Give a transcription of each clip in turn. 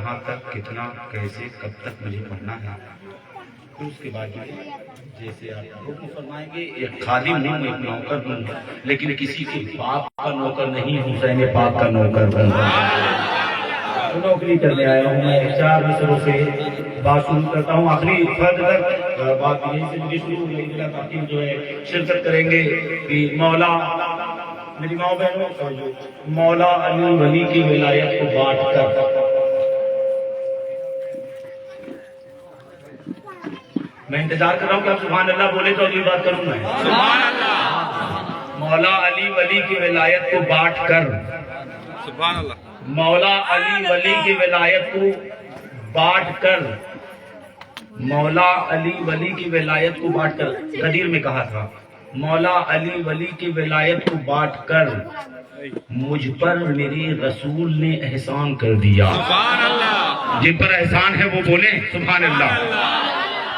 کہاں تک، کتنا، کیسے، کب تک مجھے پڑھنا ہے. پھر اس کے بعد جیسے آپ حکم فرمائیں گے. ایک خادم ہوں، ایک نوکر ہوں، لیکن کسی کے باپ کا نوکر نہیں، حسین پاک کا نوکر ہوں. نوکری کرنے آیا ہوں. میں 4 مصروں سے بات شروع کرتا ہوں، آخری فرد تک بات یہیں سے مجھے شروع ہو گئی. تاکہ جو ہے شرکت کریں گے کہ مولا، میری ماں بہنوں، مولا علی ولی کی ولایت کو بانٹ کر. میں انتظار کر رہا ہوں کہ آپ سبحان اللہ بولے تو اگلی بات کروں میں. سبحان اللہ. مولا علی ولی کی ولایت کو بانٹ کر. سبحان اللہ. مولا علی ولی کی ولایت کو بانٹ کر. مولا علی ولی کی ولایت کو بانٹ کر. غدیر میں کہا تھا مولا علی ولی کی ولایت کو بانٹ کر مجھ پر میرے رسول نے احسان کر دیا. سبحان اللہ. جن پر احسان ہے وہ بولیں سبحان اللہ.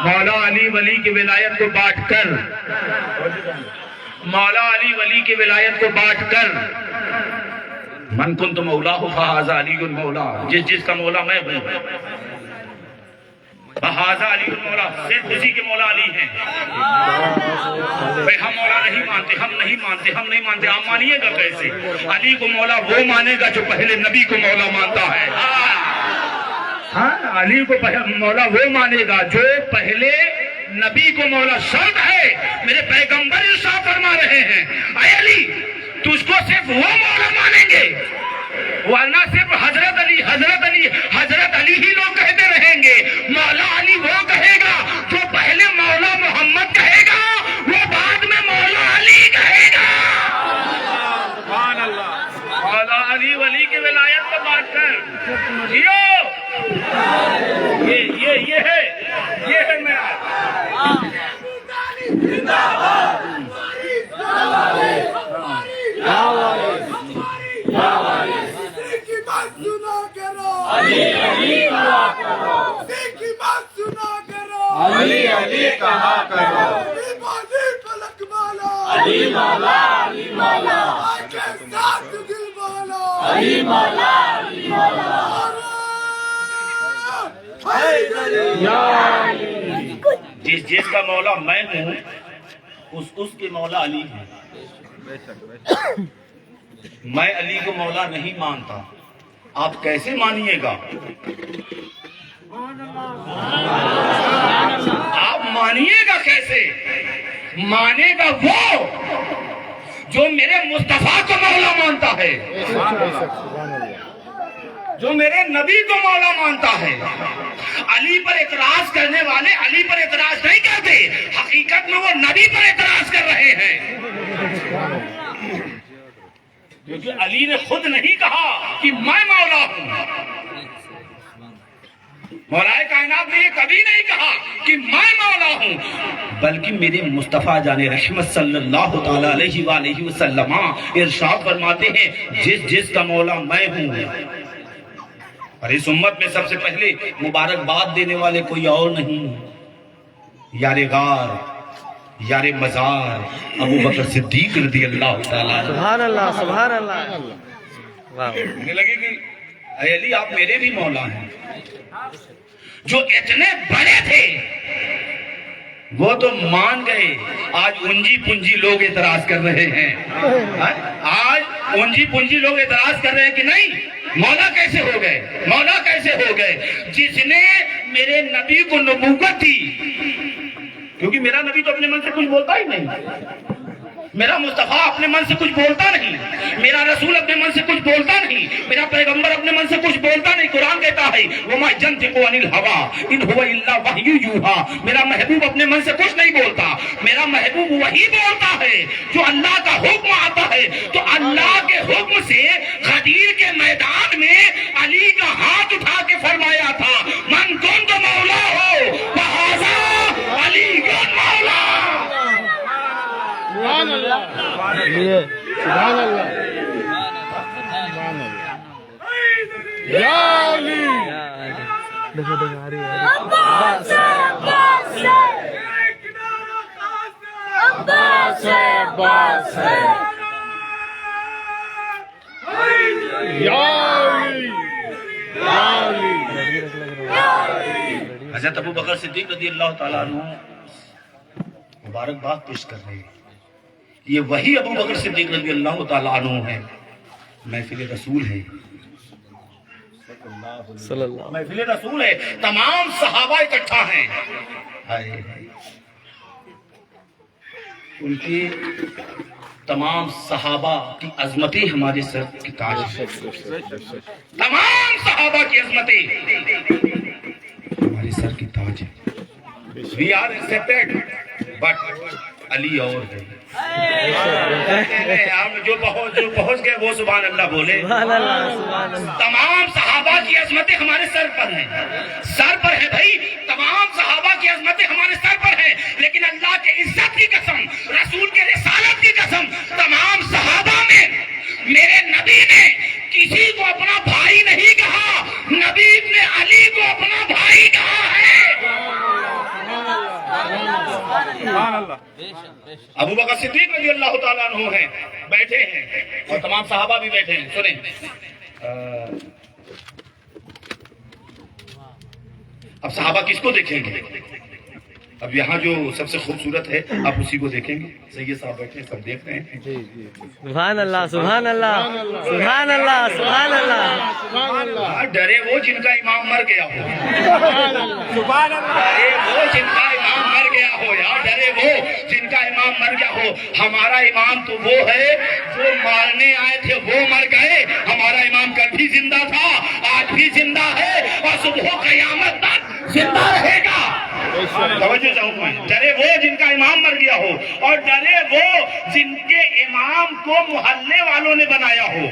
مولا علی ولی کی ولایت کو بانٹ کر. مولا علی ولی کی ولایت کو بانٹ کر. من کنت مولا فہذا علی المولا. جس کا مولا میں ہوں، فہذا علی المولا. صرف اسی کے مولا علی ہیں. ہم مولا نہیں مانتے، ہم نہیں مانتے، ہم نہیں مانتے. آپ مانیے گا کیسے؟ علی کو مولا وہ مانے گا جو پہلے نبی کو مولا مانتا ہے. ہاں، علی کو مولا وہ مانے گا جو پہلے نبی کو مولا. شرط ہے، میرے پیغمبر ارشاد فرما رہے ہیں اے علی تجھ کو صرف وہ مولا مانیں گے، ورنہ صرف حضرت علی حضرت علی حضرت علی ہی لوگ کہتے رہیں گے. مولا علی وہ کہے گا جو پہلے مولا محمد کہے گا، وہ بعد میں مولا علی کہے گا. سبحان اللہ. مولا علی ولی کی ولایت کو بانٹ کر جیو. یہ ہے میرا. علی علی کہا کرو. علی مولا علی مولا. علی مولا علی مولا. جس کا مولا میں ہوں اس کے مولا علی ہے. میں علی کو مولا نہیں مانتا، آپ کیسے مانیے گا؟ آپ مانیے گا کیسے؟ مانے گا وہ جو میرے مصطفیٰ کو مولا مانتا ہے، جو میرے نبی کو مولا مانتا ہے. علی پر اعتراض کرنے والے علی پر اعتراض نہیں کرتے، حقیقت میں وہ نبی پر اعتراض کر رہے ہیں. کیونکہ علی نے خود نہیں کہا کہ میں مولا ہوں. مولا کائنات نے یہ کبھی نہیں کہا کہ میں مولا ہوں، بلکہ میرے مصطفیٰ جان رحمت صلی اللہ تعالی علیہ وآلہ وسلم ارشاد فرماتے ہیں جس کا مولا میں ہوں. اور اس امت میں سب سے پہلے مبارکباد دینے والے کوئی اور نہیں، یار غار یار مزار ابو بکر صدیق رضی اللہ تعالیٰ. سبحان اللہ سبحان اللہ. مجھے لگے کہ اے علی آپ میرے بھی مولا ہیں. جو اتنے بڑے تھے وہ تو مان گئے، آج اونجی پونجی لوگ اعتراض کر رہے ہیں. آج اونجی پونجی لوگ اعتراض کر رہے ہیں کہ نہیں مولا کیسے ہو گئے، مولا کیسے ہو گئے. جس نے میرے نبی کو نبوت دی، کیونکہ میرا نبی تو اپنے من سے کچھ بولتا ہی نہیں، میرا مصطفیٰ اپنے من سے کچھ بولتا نہیں، میرا رسول اپنے من سے کچھ بولتا نہیں، میرا پیغمبر اپنے من سے کچھ بولتا نہیں. قرآن کہتا ہے وَمَا يَنْطِقُ عَنِ الْهَوَىٰ إِنْ هُوَ إِلَّا وَحْيٌ يُوحَىٰ. میرا محبوب اپنے من سے کچھ نہیں بولتا، میرا محبوب وہی بولتا ہے جو اللہ کا حکم آتا ہے. تو اللہ کے حکم سے غدیر کے میدان میں علی کا ہاتھ اٹھا کے فرمایا تھا من کنت مولا ہو فہذا علی مولا. سبحان اللہ سبحان اللہ. یا علی دیکھو دیکھو آ رہی ہے. عباس عباس عباس یا علی یا علی. حضرت ابو بکر صدیق رضی اللہ تعالیٰ عنہ مبارکباد پیش کر رہے ہیں. یہ وہی ابو بکر صدیق رضی اللہ تعالیٰ عنہ ہیں. محفل رسول ہے, صلی اللہ محفل رسول ہے, تمام صحابہ اکٹھا ہیں. ہائے ان کی تمام صحابہ کی عظمتیں ہمارے سر کی تاج ہے. تمام صحابہ کی عظمتیں ہمارے سر کی تاج ہے. We are accepted, but علی اور ہے. ہم جو پہنچ گئے وہ سبحان اللہ بولے. تمام صحابہ کی عظمتیں ہمارے سر پر ہیں. سر پر ہے بھائی, تمام صحابہ کی عظمتیں ہمارے سر پر ہیں. لیکن اللہ کے عزت کی قسم, رسول کے رسالت کی قسم, تمام صحابہ میں میرے نبی نے کسی کو اپنا بھائی نہیں کہا. نبی نے علی کو اپنا بھائی کہا ہے. ابو بکر صدیق رضی اللہ تعالیٰ عنہ ہیں, بیٹھے ہیں, اور تمام صحابہ بھی بیٹھے ہیں. سنیں, اب صحابہ کس کو دیکھیں گے؟ اب یہاں جو سب سے خوبصورت ہے آپ اسی کو دیکھیں گے. سید صاحب بیٹھے ہیں, سب دیکھ رہے ہیں. سبحان اللہ, سبحان اللہ, سبحان اللہ, سبحان اللہ. ڈرے وہ جن کا امام مر گیا ہو. سبحان اللہ. ڈرے وہ جن کا امام مر گیا ہو یار, ڈرے وہ جن کا امام مر گیا ہو. ہمارا امام تو وہ ہے جو مارنے آئے تھے وہ مر گئے. ہمارا امام کل بھی زندہ تھا, آج بھی زندہ ہے, اور صبح قیامت تک زندہ رہے گا. توجہ چاہوں میں, ڈرے وہ جن کا امام مر گیا ہو, اور ڈرے وہ جن کے امام کو محلے والوں نے بنایا ہو.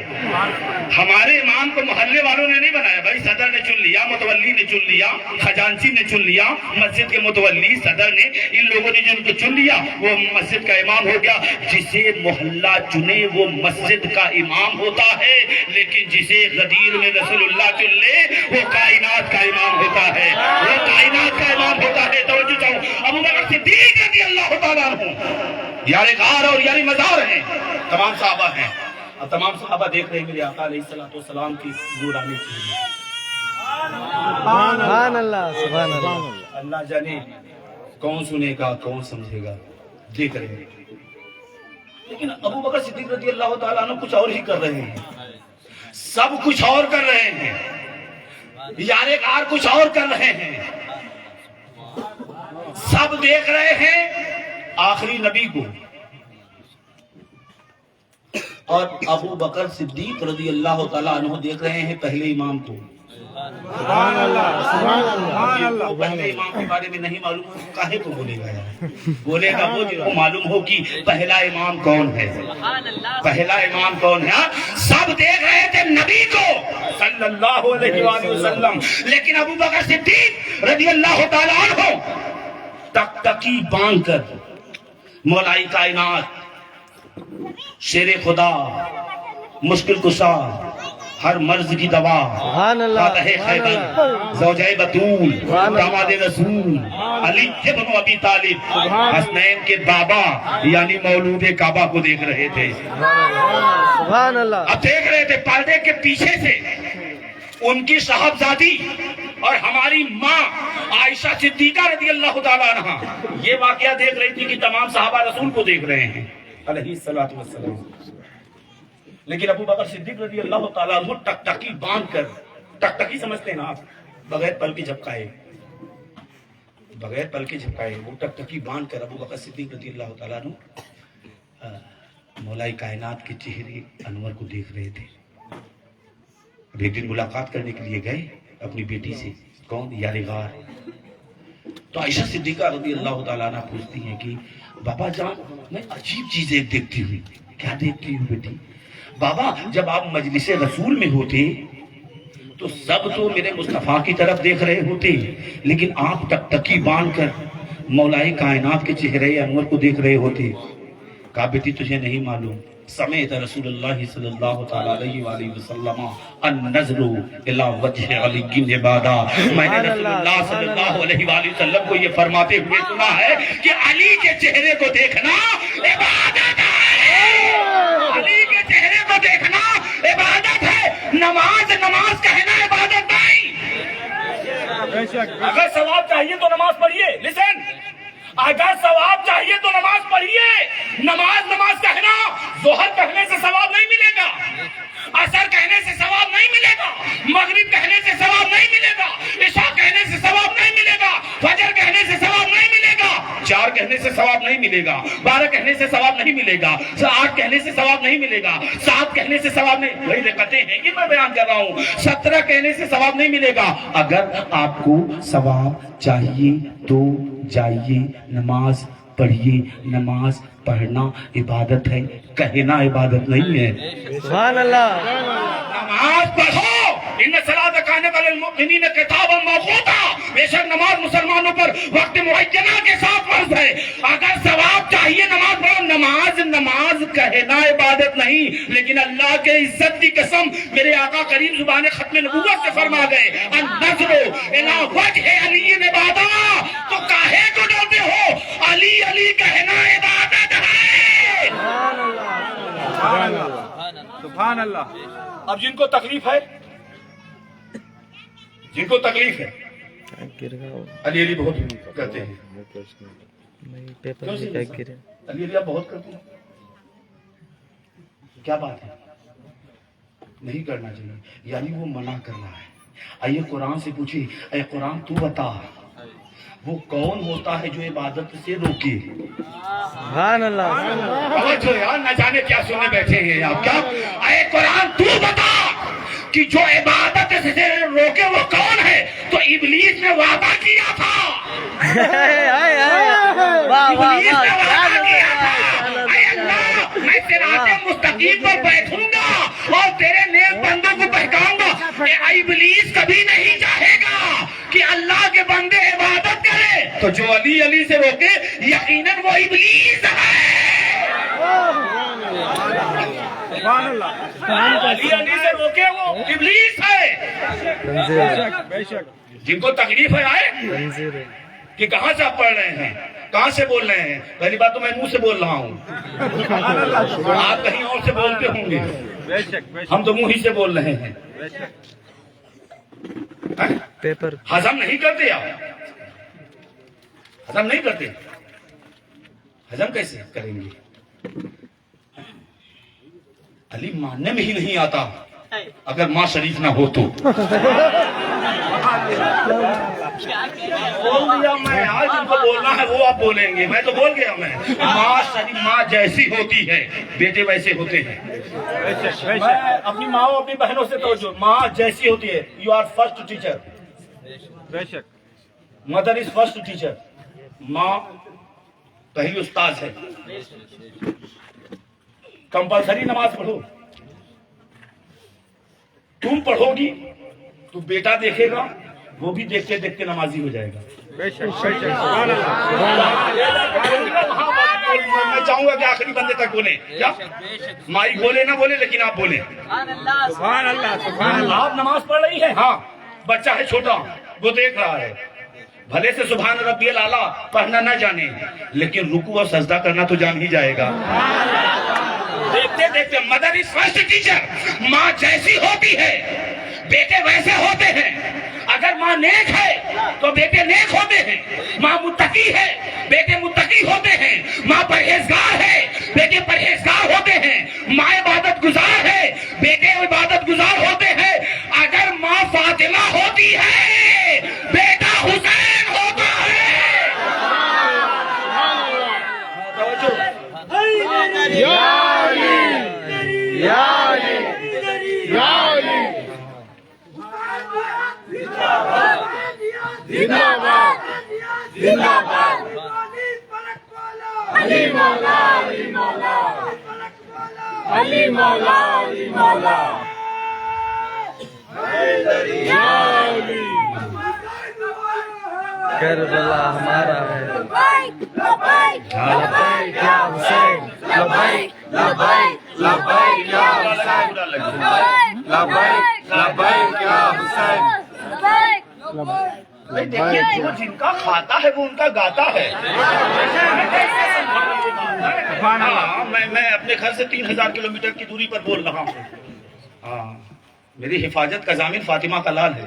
ہمارے امام کو محلے والوں نے نہیں بنایا بھائی. صدر نے چن لیا, متولی نے چن لیا, خزانچی نے چن لیا, مسجد کے متولی صدر نے, ان لوگوں نے جن کو چن لیا وہ مسجد کا امام ہو گیا. جسے محلہ چنے وہ مسجد کا امام ہوتا ہے, لیکن جسے غدیر میں رسول اللہ چن لے وہ کائنات کا امام ہوتا ہے. وہ کائنات کا امام ہوتا ہے. توجہ چاہوں, ابو بکر صدیق رضی اللہ تعالیٰ عنہ یار غار اور یار مزار ہیں. تمام صحابہ ہیں, اور تمام صحابہ دیکھ رہے ہیں میرے آقا علیہ السلام کی گوڑانے کے لیے. سبحان اللہ, سبحان اللہ. اللہ جانے کون سنے گا, کون سمجھے گا, دیکھ رہے ہیں. لیکن ابو بکر صدیق رضی اللہ تعالیٰ عنہ کچھ اور ہی کر رہے ہیں. سب کچھ اور کر رہے ہیں. یار غار کچھ اور کر رہے ہیں. سب دیکھ رہے ہیں آخری نبی کو, اور ابو بکر صدیق رضی اللہ تعالیٰ عنہ دیکھ رہے ہیں پہلے امام کو. سبحان اللہ. سبحان اللہ. پہلے امام کے بارے میں نہیں معلوم ہو کاہے کو بولے گا یار. بولے گا وہ جن کو معلوم ہو کہ پہلا امام کون ہے. پہلا امام کون ہے. سب دیکھ رہے تھے نبی کو صلی اللہ علیہ وآلہ وسلم, لیکن ابو بکر صدیق رضی اللہ تعالیٰ عنہ تک تکی باندھ کر مولائی کائنات, شیر خدا, مشکل کشا, ہر مرض کی دوا, سبحان اللہ, فاتح خیبر, زوجہ بطول, داماد رسول, علی ابن ابی طالب, حسنین کے بابا یعنی مولود کعبہ کو دیکھ رہے تھے. سبحان اللہ. اب دیکھ رہے تھے پردے کے پیچھے سے ان کی صاحبزادی اور ہماری ماں عائشہ صدیقہ رضی اللہ تعالیٰ عنہ یہ واقعہ دیکھ رہی تھی کہ تمام صحابہ رسول کو دیکھ رہے ہیں علیہ الصلوۃ والسلام. لیکن ابو بکر صدیق رضی اللہ تعالیٰ عنہ ٹکٹکی باندھ کر, ٹکٹکی سمجھتے ہیں نا آپ, بغیر پل کے جھپکائے, بغیر پل کے جھپکائے, وہ ٹکٹکی باندھ کر ابو بکر صدیق رضی اللہ تعالیٰ عنہ مولائی کائنات کے چہرے انور کو دیکھ رہے تھے. اب ایک دن ملاقات کرنے کے لیے گئے اپنی بیٹی سے, کون, یار غار. تو عائشہ صدیقہ رضی اللہ تعالیٰ عنہ پوچھتی ہیں کہ بابا جان میں عجیب چیزیں دیکھتی ہوں. کیا دیکھتی ہوں بیٹی؟ بابا جب آپ مجلس رسول میں ہوتے تو سب تو میرے مصطفیٰ کی طرف دیکھ رہے ہوتے, لیکن آپ ٹکٹکی باندھ کر مولائی کائنات کے چہرے انور کو دیکھ رہے ہوتے. کہا بیٹی تجھے نہیں معلوم, سمیت رسول اللہ صلی اللہ تعالیٰ علیہ وآلہ وسلم النظر الی وجہ علی عبادہ. میں نے رسول اللہ صلی اللہ علیہ وآلہ وسلم کو یہ فرماتے ہوئے سنا ہے کہ علی کے چہرے کو دیکھنا عبادت ہے. علی کے چہرے کو دیکھنا عبادت ہے. نماز نماز کہنا عبادت نہیں. بے شک اگر ثواب چاہیے تو نماز پڑھیے. لسن, اگر ثواب چاہیے تو نماز پڑھیے. نماز کہنا ظہر کہنے سے ثواب نہیں ملے گا, عصر کہنے سے ثواب نہیں ملے گا, مغرب کہنے سے ثواب نہیں ملے گا, عشاء کہنے سے ثواب نہیں ملے گا, فجر کہنے سے ثواب نہیں ملے گا, 4 کہنے سے ثواب نہیں ملے گا, 12 کہنے سے ثواب نہیں ملے گا, 8 کہنے سے ثواب نہیں ملے گا, 7 کہنے سے ثواب نہیں. وہی دقتیں ہیں کہ میں بیان کر رہا ہوں. 17 کہنے سے ثواب نہیں ملے گا. اگر آپ کو ثواب چاہیے تو جائیے نماز پڑھیے. نماز پڑھنا عبادت ہے, کہنا عبادت نہیں ہے. سبحان اللہ. نماز پڑھو. ان صلاۃ کانت للمؤمنین کتابا موقوتا. بے شک نماز مسلمانوں پر وقت معینہ کے ساتھ فرض ہے. اگر ثواب چاہیے نماز پڑھو. نماز کہنا عبادت نہیں, لیکن اللہ کے عزت کی قسم میرے آقا کریم زبان ختم نبوت سے فرما گئے, النظر الی وجہ علی عبادہ. تو کاہے کو ڈرتے ہو؟ علی علی کہنا عبادت ہے. سبحان اللہ سبحان اللہ. اب جن کو تکلیف ہے گر گیا. علی علی بہت کرتے ہیں. پیپر کیوں بھی جی؟ کیا گرے. علی علی آپ بہت کرتے ہیں. کیا بات ہے؟ نہیں کرنا چاہیے, یعنی وہ منع کرنا ہے. آئیے قرآن سے پوچھیں, اے قرآن تو بتا وہ کون ہوتا ہے جو عبادت سے روکے؟ سبحان اللہ. توجہ یار, نہ جانے کیا سننے بیٹھے ہیں آپ. کیا اے قرآن تو بتا کہ جو عبادت سے روکے وہ کون ہے؟ تو ابلیس نے وعدہ کیا تھا. واہ واہ ابلیس واہ. نے وعدہ کیا تھا, اے اللہ میں صراط مستقیم پر بیٹھوں گا اور تیرے نیک بندوں کو بہکاؤں گا. ابلیس کبھی نہیں چاہے گا کہ اللہ کے بندے عبادت کرے. تو جو علی علی سے روکے یقیناً وہ ابلیس ہے. سبحان اللہ علی علی سے روکے وہ ابلیس ہے. بے شک. جن کو تکلیف ہے آئے کہ کہاں سے آپ پڑھ رہے ہیں, کہاں سے بول رہے ہیں. پہلی بات تو میں منہ سے بول رہا ہوں, آپ کہیں اور سے بولتے ہوں گے. بے شک بے شک ہم تو منہ ہی سے بول رہے ہیں. بے شک. پیپر ہضم نہیں کرتے آپ, ہضم نہیں کرتے. ہضم کیسے کریں گے؟ علی ماننے میں ہی نہیں آتا اگر ماں شریف نہ ہو تو. بول دیا میں, آج جن کو بولنا ہے وہ آپ بولیں گے, میں تو بول گیا. میں ماں شریف ماں جیسی ہوتی ہے بیٹے ویسے ہوتے ہیں. بے شک بے میں شک. اپنی ماں اور اپنی بہنوں سے توجہ, ماں جیسی ہوتی ہے. یو آر فرسٹ ٹیچر, بے شک. Mother is first teacher. ماں پہلی استاد ہے. کمپلسری نماز پڑھو. تم پڑھو گی تو بیٹا دیکھے گا, وہ بھی دیکھتے دیکھتے نمازی ہو جائے گا. بے شک بے شک. سبحان اللہ. میں چاہوں گا کہ آخری بندے تک بولیں. کیا مائی بولے نہ بولے لیکن آپ بولیں. سبحان اللہ سبحان اللہ. آپ نماز پڑھ رہی ہیں, ہاں بچہ ہے چھوٹا وہ دیکھ رہا ہے, بھلے سے سبحان ربی الاعلیٰ پڑھنا نہ جانے لیکن رکوع اور سجدہ کرنا تو جان ہی جائے گا. دیکھتے دیکھتے مدر از فرسٹ ٹیچر. ماں جیسی ہوتی ہے بیٹے ویسے ہوتے ہیں. اگر ماں نیک ہے تو بیٹے نیک ہوتے ہیں. ماں متقی ہے بیٹے متقی ہوتے ہیں. ماں پرہیزگار ہے بیٹے پرہیزگار ہوتے ہیں. ماں عبادت گزار ہے بیٹے عبادت گزار ہوتے ہیں. اگر ماں فاطمہ ہوتی ہے بیٹا حسین ہوتا ہے. یا علی یا علی یا علی. زندہ باد زندہ باد. علی مولا علی مولا علی مولا علی مولا. یا علی. کربلا ہمارا ہے. لبیک لبیک لبیک یا حسین. لبیک لبیک لبیک یا حسین. لبیک لبیک یا حسین. لبیک دیکھیے جو جن کا کھاتا ہے وہ ان کا گاتا ہے. ہاں میں اپنے گھر سے 3000 کلومیٹر کی دوری پر بول رہا ہوں. ہاں میری حفاظت کا ضامن فاطمہ کا لال ہے.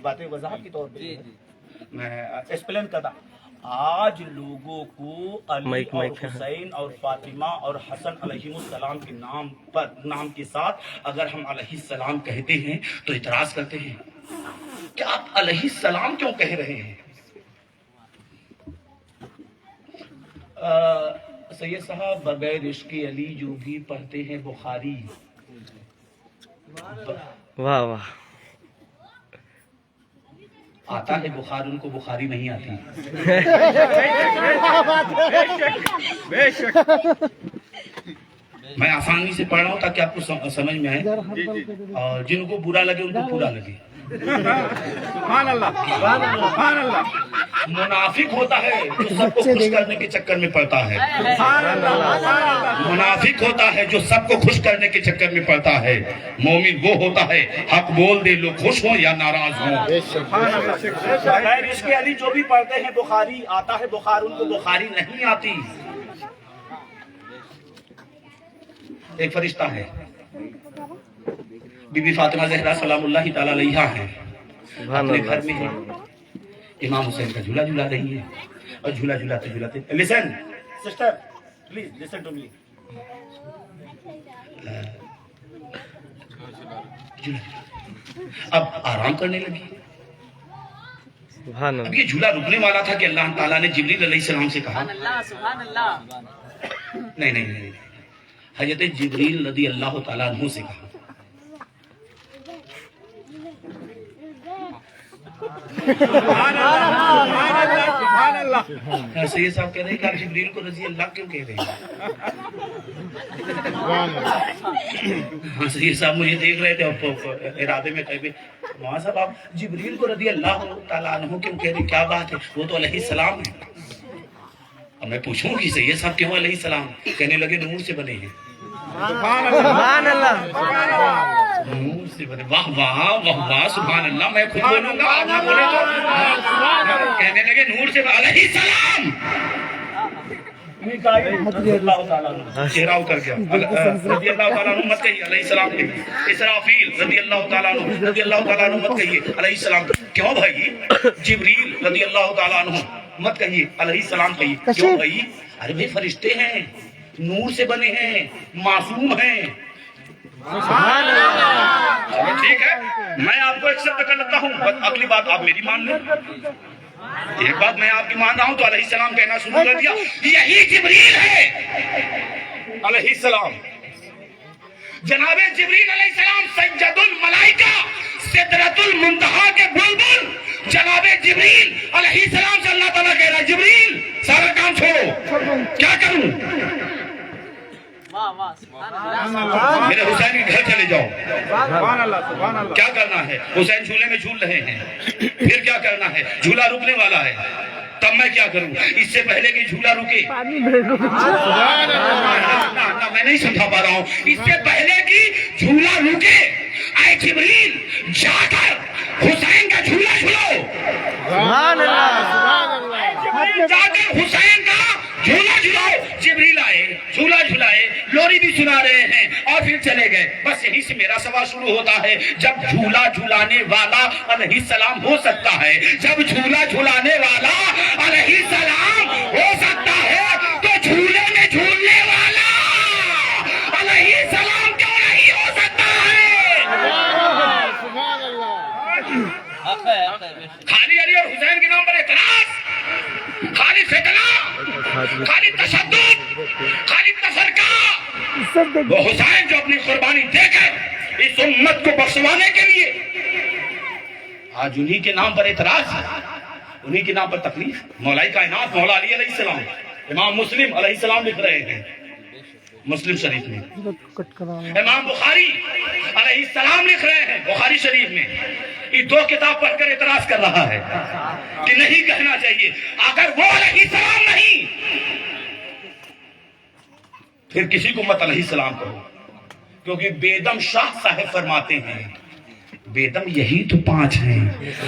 کچھ باتیں وضاحت کے طور پہ میں ایکسپلین کرتا. آج لوگوں کو علی اور حسین اور فاطمہ اور حسن علیہ السلام کے نام کے ساتھ اگر ہم علیہ السلام کہتے ہیں تو اعتراض کرتے ہیں کہ آپ علیہ السلام کیوں کہہ رہے ہیں. سید صاحب بغیر عشق علی جو بھی پڑھتے ہیں بخاری. واہ واہ. آتا ہے بخار ان کو بخاری نہیں آتی. میں آسانی سے پڑھ رہا ہوں تاکہ آپ کو سمجھ میں آئے اور جن کو برا لگے ان کو پورا لگے. سبحان اللہ سبحان اللہ. منافق ہوتا ہے جو سب کو خوش کرنے کے چکر میں پڑتا ہے. منافق ہوتا ہے جو سب کو خوش کرنے کے چکر میں پڑتا ہے. مومن وہ ہوتا ہے حق بول دے لوگ خوش ہوں یا ناراض ہوں. بغیر عشق علی جو بھی پڑھتے ہیں بخاری آتا ہے بخار ان کو بخاری نہیں آتی. ایک فرشتہ ہے بی بی فاطمہ زہرا سلام اللہ تعالی علیہا ہے. اپنے گھر میں ہے امام حسین کا جھولا جھلا رہی ہے اور جھولا جھلاتے جھلاتے listen sister please listen to me. اب آرام کرنے لگی. سبحان اب اللہ. یہ جھولا رکنے والا تھا کہ اللہ تعالیٰ نے جبریل علیہ السلام سے کہا نہیں حضرت جبریل رضی اللہ تعالیٰ عنہ سے کہا سبحان اللہ. سید صاحب کہہ رہے ہیں کہ آپ جبریل کو رضی اللہ کیوں کہہ رہے ہیں. ہاں سید صاحب مجھے دیکھ رہے تھے ارادے میں کہے وہاں صاحب آپ جبریل کو رضی اللہ تعالیٰ عنہ کیوں کہہ رہے ہیں, کیا بات ہے, وہ تو علیہ السلام ہے. اب میں پوچھوں کہ سید صاحب کیوں علیہ السلام, کہنے لگے نور سے بنے ہیں. سبحان اللہ. نور سے بنے. واہ واہ واہ واہ سبحان اللہ. میں خود بولوں گا آپ نہ بولے تو. کہنے لگے نور سے علیہ السلام. رضی اللہ تعالیٰ عنہ چہرہ اتر گیا. رضی اللہ تعالیٰ عنہ مت کہیے علیہ السلام کہیے. اسرافیل رضی اللہ تعالیٰ عنہ رضی اللہ تعالیٰ عنہ مت کہیے علیہ السلام. کیوں بھائی؟ جبریل رضی اللہ تعالیٰ عنہ مت کہیے علیہ السلام کہیے. کیوں بھائی؟ ارے بھائی فرشتے ہیں, نور سے بنے ہیں, معصوم ہیں. ٹھیک ہے میں آپ کو ایکسپٹ کر لیتا ہوں, اگلی بات آپ میری مان لیں. ایک بات میں آپ کی مان رہا ہوں تو علیہ السلام کہنا شروع کر دیا. یہی جبریل ہے علیہ السلام. جناب جبریل علیہ السلام سید الملائکہ سدرۃ المنتہا کے بلبل جناب جبریل علیہ السلام سے اللہ تعالیٰ کہہ رہا ہے جبریل سارا کام چھوڑو, کیا کروں؟ میرے حسین کے گھر چلے جاؤ. سبحان اللہ سبحان اللہ. کیا کرنا ہے؟ حسین جھولے میں جھول رہے ہیں. پھر کیا کرنا ہے؟ جھولا رکنے والا ہے. تب میں کیا کروں؟ اس سے پہلے کہ جھولا رکے میں نہیں سمجھا پا رہا ہوں. اس سے پہلے کہ جھولا رکے اے جبریل جا کر حسین کا جھولا جھلاؤ. سبحان اللہ. جا کر حسین کا جھولا جھلاؤ. جبریل آئے, جھولا جھلائے, لوری بھی سنا رہے ہیں اور پھر چلے گئے. بس یہی سے میرا سوال شروع ہوتا ہے. جب جھولا جھلانے والا علیہ السلام ہو سکتا ہے, جب جھولا جھلانے والا علیہ السلام ہو سکتا ہے تو جھولے میں جھولنے والا علیہ السلام کیوں نہیں ہو سکتا ہے؟ خالی علی اور حسین کے نام پر اعتراض, خالی فتنہ, خالی تشدد, خالی تفرقہ. وہ حسین جو اپنی قربانی دے کر اس امت کو بخشوانے کے لیے آج انہی کے نام پر اعتراض, انہی کے نام پر تکلیف. مولائی کائنات مولا علی علیہ السلام, امام مسلم علیہ السلام لکھ رہے ہیں مسلم شریف میں. امام بخاری علیہ السلام لکھ رہے ہیں بخاری شریف میں. یہ دو کتاب پڑھ کر اعتراض کر رہا ہے کہ نہیں کہنا چاہیے. اگر وہ علیہ السلام نہیں پھر کسی کو مت علیہ السلام کہو, کیونکہ بیدم شاہ صاحب فرماتے ہیں بیدم یہی تو 5 ہیں.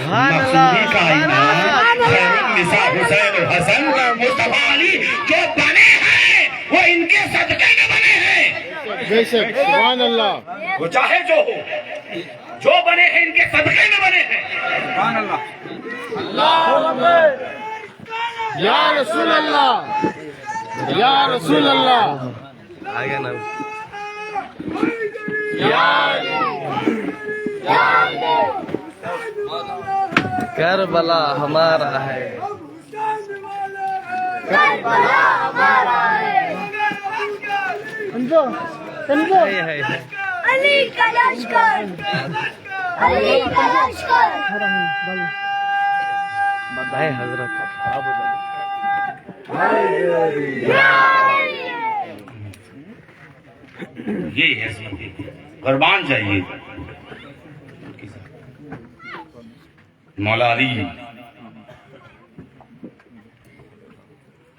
معصومی کائنات خیرالنساء حسین اور حسن مصطفیٰ علی جو بنے ہیں وہ ان کے صدقے میں بنے ہیں. بے شک سبحان اللہ. وہ چاہے جو ہو, جو بنے ہیں ان کے صدقے میں بنے ہیں. یا رسول اللہ یا رسول اللہ آگے نا کربلا ہمارا ہے علی کا لشکر علی کا لشکر حضرت یہ ہے قربان چاہیے مولا علی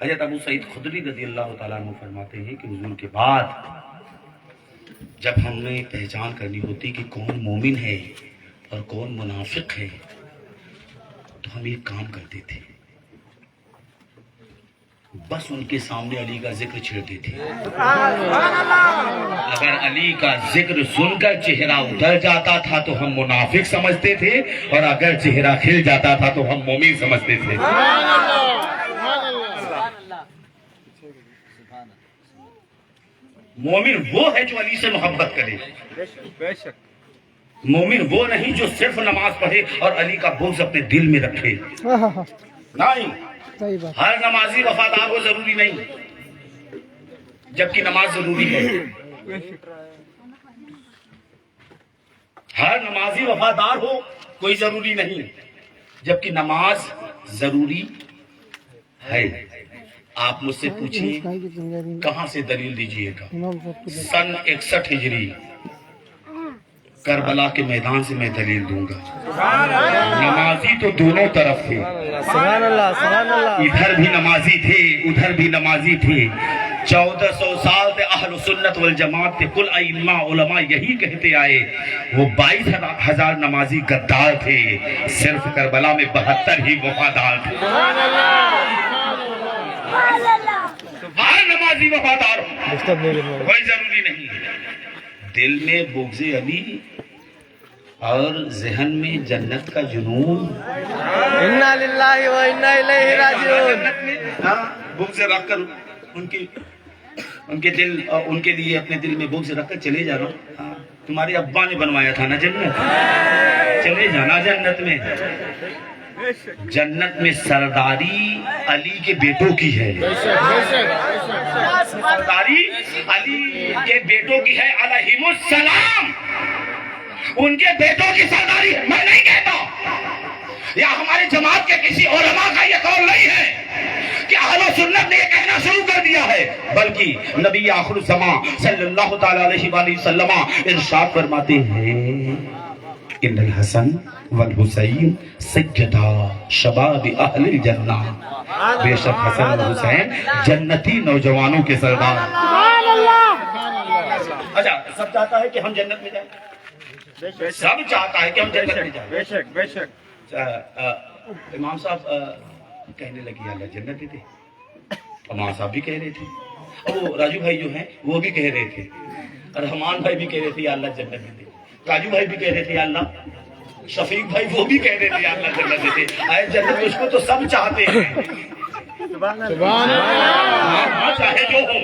حضرت ابو سعید خدری رضی اللہ تعالیٰ عنہ فرماتے ہیں کہ حضور کے بعد جب ہمیں پہچان کرنی ہوتی کہ کون مومن ہے اور کون منافق ہے تو ہم ایک کام کرتے تھے، بس ان کے سامنے علی کا ذکر چھیڑتے تھے۔ اگر علی کا ذکر سن کر چہرہ ادھر جاتا تھا تو ہم منافق سمجھتے تھے، اور اگر چہرہ کھل جاتا تھا تو ہم مومن سمجھتے تھے۔ مومن وہ ہے جو علی سے محبت کرے، مومن وہ نہیں جو صرف نماز پڑھے اور علی کا بغض اپنے دل میں رکھے۔ نہیں، ہر نمازی وفادار ہو ضروری نہیں، جبکہ نماز ضروری ہے۔ ہر نمازی وفادار ہو کوئی ضروری نہیں، جبکہ نماز ضروری ہے۔ آپ مجھ سے پوچھیں کہاں سے دلیل دیجئے گا؟ سن 61 ہجری کربلا کے میدان سے میں دلیل دوں گا۔ نمازی تو دونوں طرف تھے، سبحان اللہ سبحان اللہ، ادھر بھی نمازی تھے ادھر بھی نمازی تھے۔ 1400 سال سے اہل سنت والجماعت کے کل ائمہ علماء یہی کہتے آئے، وہ 22,000 نمازی غدار تھے، صرف کربلا میں 72 ہی وفادار تھے۔ ہر نمازی وفادار ہو کوئی ضروری نہیں، دل میں بغض علی اور ذہن میں جنت کا جنون، انا للہ و انا الیہ راجعون، بغض رکھ کر ان کے دل اور ان کے لیے اپنے دل میں بغض رکھ کر چلے جانا۔ تمہارے ابا نے بنوایا تھا نا جنت، چلے جانا جنت میں۔ جنت میں سرداری علی کے بیٹوں کی ہے، سرداری علی کے بیٹوں کی ہے علیہم السلام، ان کے بیٹوں کی سرداری ہے۔ میں نہیں کہتا، یا ہماری جماعت کے کسی علماء کا یہ قول نہیں ہے کہ اہل سنت نے یہ کہنا شروع کر دیا ہے، بلکہ نبی آخر الزمان صلی اللہ تعالی علیہ وآلہ وسلم ارشاد فرماتے ہیں ان الحسن والحسین سیدہ شباب اہل الجنہ، بے شک حسن و حسین جنتی نوجوانوں کے سردار۔ اچھا، سب چاہتا ہے کہ ہم جنت میں جائیں، سب چاہتا ہے کہ ہم جنت میں جائیں۔ بے شک بے شک۔ امام صاحب کہنے لگی اللہ جنت دے دے، امام صاحب بھی کہہ رہے تھے، اور وہ راجو بھائی جو ہیں وہ بھی کہہ رہے تھے، رحمان بھائی بھی کہہ رہے تھے یا اللہ جنت دے دے، راجو بھائی بھی کہہ رہے تھے یا اللہ، شفیق بھائی وہ بھی کہہ رہے تھے یا اللہ جنت دے دے۔ اے جنت اس کو تو سب چاہتے ہیں، سبحان اللہ، چاہے جو ہو،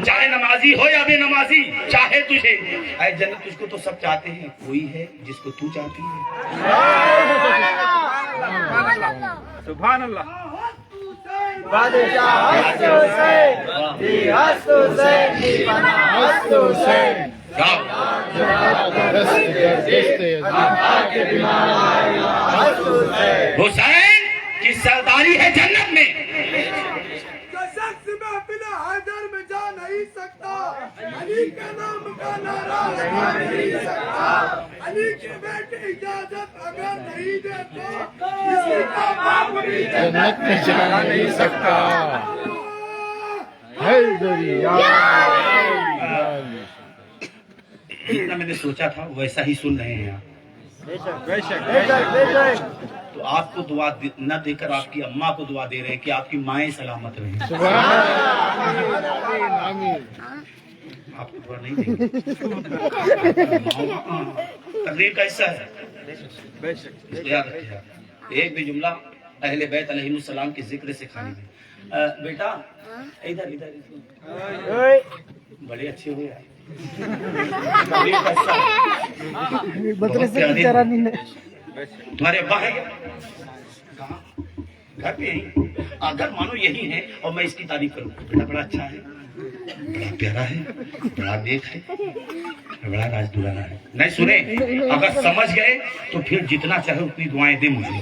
چاہے نمازی ہو یا بے نمازی، چاہے تجھے، اے جنت تجھ کو تو سب چاہتے ہیں، کوئی ہے جس کو تو چاہتی ہے؟ سبحان اللہ۔ حسین کی سرداری ہے جنت میں۔ حیدر میں جا نہیں سکتا، علی کے نام کا نعرہ لگا نہیں سکتا، علی کے بیٹے اجازت اگر نہیں دیتے کسی کا باپ بھی جنت میں جا نہیں سکتا۔ جتنا میں نے سوچا تھا ویسا ہی سن رہے ہیں آپ۔ بے شک۔ تو آپ کو دعا نہ دے کر آپ کی اماں کو دعا دے رہے ہیں کہ آپ کی مائیں سلامت رہیں۔ آپ کو دعا نہیں دیں گے، تقدیر کا حصہ ہے، اس کو یاد رکھیے۔ ایک بھی جملہ اہل بیت علیہ السلام کے ذکر سے خالی نہیں۔ بیٹا ادھر ادھر بڑے اچھے ہوئے ہیں۔ تمہارے ابا ہے کیا؟ کہاں؟ گھر پہ ہی؟ اگر مانو یہی ہے اور میں اس کی تعریف کروں، بیٹا بڑا اچھا ہے، بڑا پیارا ہے، بڑا نیک ہے، بڑا راج دلانا ہے۔ نہیں سنے، اگر سمجھ گئے تو پھر جتنا چاہے اتنی دعائیں دیں مجھے